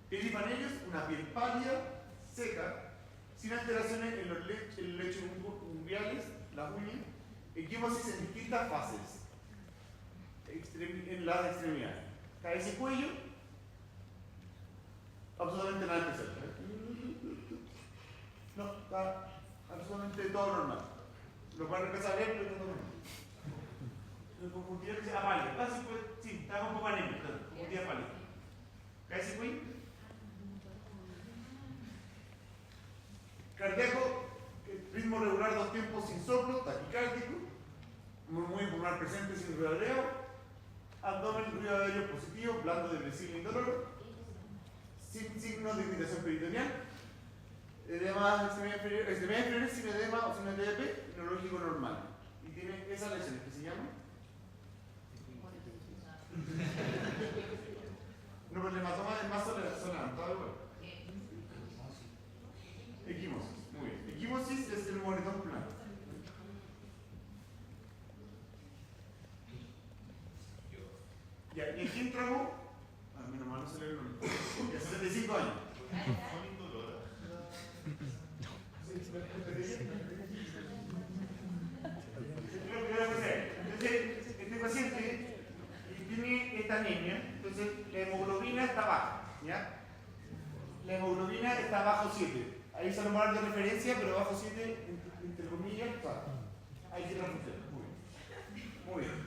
A: Piel y panellos, una piel pálida, seca, sin alteraciones en los lechos umbiliares, las uñas, equimosis en distintas fases, en las extremidades. Cabeza y cuello, absolutamente nada especial. No, está absolutamente todo normal. Lo pueden empezar a ver, pero todo normal. El conjuntival que se llama pálido. Casi pues, sí, está un poco anémico, conjuntival pálido. Cabeza y cuello. Cardíaco, ritmo regular 2 tiempos sin soplo, taquicárdico, murmullo pulmonar presente sin ruido aéreo, abdomen ruido aéreo positivo, blando, depresivo y indoloro, sin signos de irritación peritoneal, edema extremidad inferior sin edema o sin EDP, neurológico normal. Y tiene esas lesiones que se llaman. No, pero el hematoma es más solantado igual. Equimosis, muy bien. Equimosis es el moretón plano. Ya, y el quién tragó, a mí nomás no se le ve el 65 años. Son indoloras. Entonces, este paciente tiene esta anemia, entonces la hemoglobina está baja, ¿ya? La hemoglobina está bajo 7. Ahí se nombra de referencia, pero bajo 7, entre comillas, bajo. Ahí sí transfusión. Muy bien.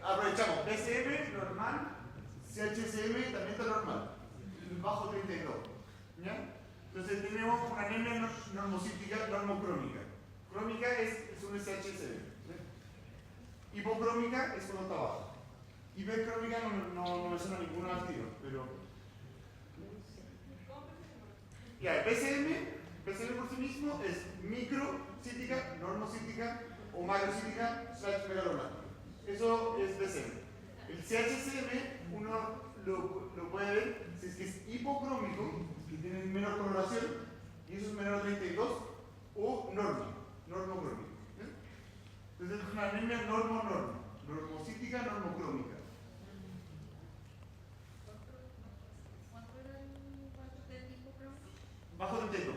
A: Aprovechamos. BCM normal, CHCM también está normal. Bajo 32. ¿Ya? Entonces tenemos una anemia normocítica, normocrónica. Crómica es un SHSB. Hipocrómica es cuando está bajo. Hipercrómica no me suena ninguno al tiro, pero... Ya, PCM por sí mismo es microcítica, normocítica o macrocítica / megaloblástico. Eso es PCM. El CHCM uno lo puede ver si es que es hipocrómico, que tiene menor coloración, y eso es menor a 32, o normocrómico. Entonces es una anemia normocítica, normocrómica.
F: ¿Cuánto del tipo crónico?
A: Bajo 32.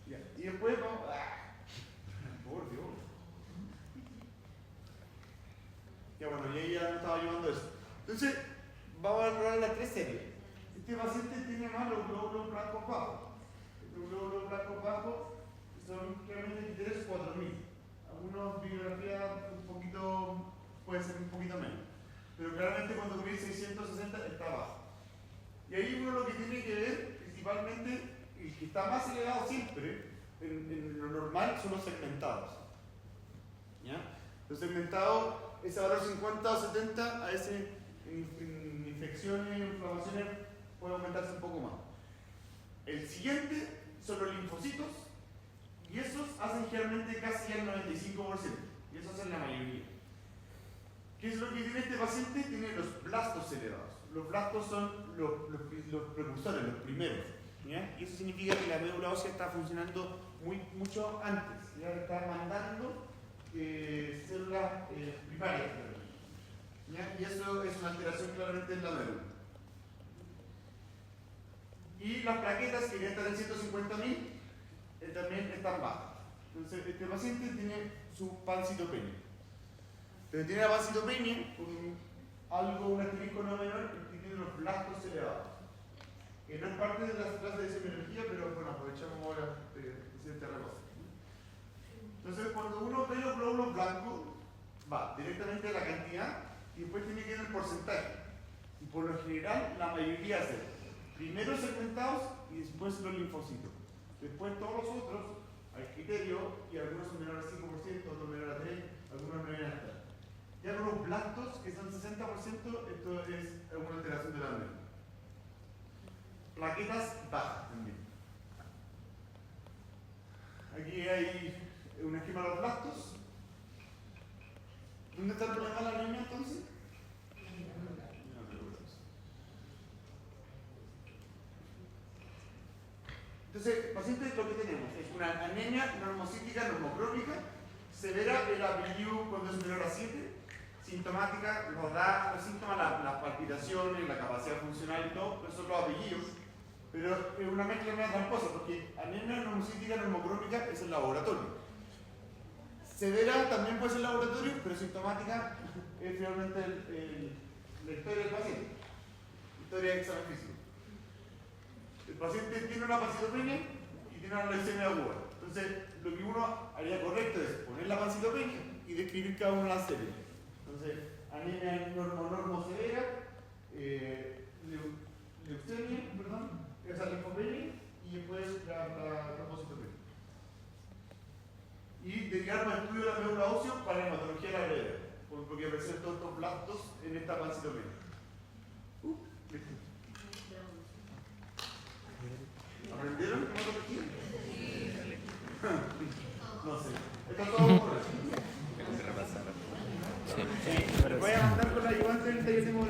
A: Ya, y después vamos. Por Dios. Ya bueno, y ahí ya me estaba llevando eso. Entonces, vamos a hablar las tres series. Este paciente tiene más los glóbulos blancos bajos. Los glóbulos blancos bajos son claramente criterios 4000. Algunos bibliografías un poquito, puede ser un poquito menos. Pero claramente cuando cubrí 660 está bajo. Y ahí uno lo que tiene que ver, principalmente, el que está más elevado siempre, en lo normal, son los segmentados. ¿Ya? Los segmentados, ese valor 50 o 70, a veces en infecciones, inflamaciones, puede aumentarse un poco más. El siguiente son los linfocitos, y esos hacen generalmente casi el 95%, y esos hacen la mayoría. ¿Qué es lo que tiene este paciente? Tiene los blastos elevados. Los blastos son los precursores, los primeros. ¿Ya? Y eso significa que la médula ósea está funcionando mucho antes. Ya está mandando células primarias. ¿Ya? Y eso es una alteración claramente en la médula. Y las plaquetas que ya están en 150.000 también están bajas. Entonces, este paciente tiene su pancitopenia. Pero tiene la pancitopenia con un asterisco no menor que tiene los blastos elevados. Que no es parte de las clases de semiología, pero bueno, aprovechamos ahora de cierta cosa. Entonces, cuando uno ve los glóbulos blancos, va directamente a la cantidad y después tiene que ver el porcentaje. Y por lo general, la mayoría hace primero segmentados y después los linfocitos. Después todos los otros, al criterio, y algunos son menores a 5%, otros menores a 3%, algunos menores a 3%. Ya con los blastos, que son 60%, esto es una alteración de la médula. Plaquetas bajas también. Aquí hay un esquema de los blastos. ¿Dónde está el problema de la anemia entonces? Entonces, pacientes lo que tenemos es una anemia normocítica, normocrónica, severa el APIU cuando es menor a 7, sintomática, nos da los síntomas, las palpitaciones, la capacidad funcional y todo, esos son los apellidos, pero es una mezcla media tramposa, porque anemia normocítica, normocrónica es el laboratorio. Severa también puede ser laboratorio, pero sintomática es finalmente la historia del paciente, historia de examen físico. El paciente tiene una pancitopenia y tiene una leucemia aguda. Entonces, lo que uno haría correcto es poner la pancitopenia y describir cada una de las series. Entonces, anemia normosevera, leucemia, esa linfopenia y después la trombocitopenia. Y dedicar un estudio de la médula ósea para la hematología de la heredera, porque aparecen todos estos blastos en esta pancitopenia.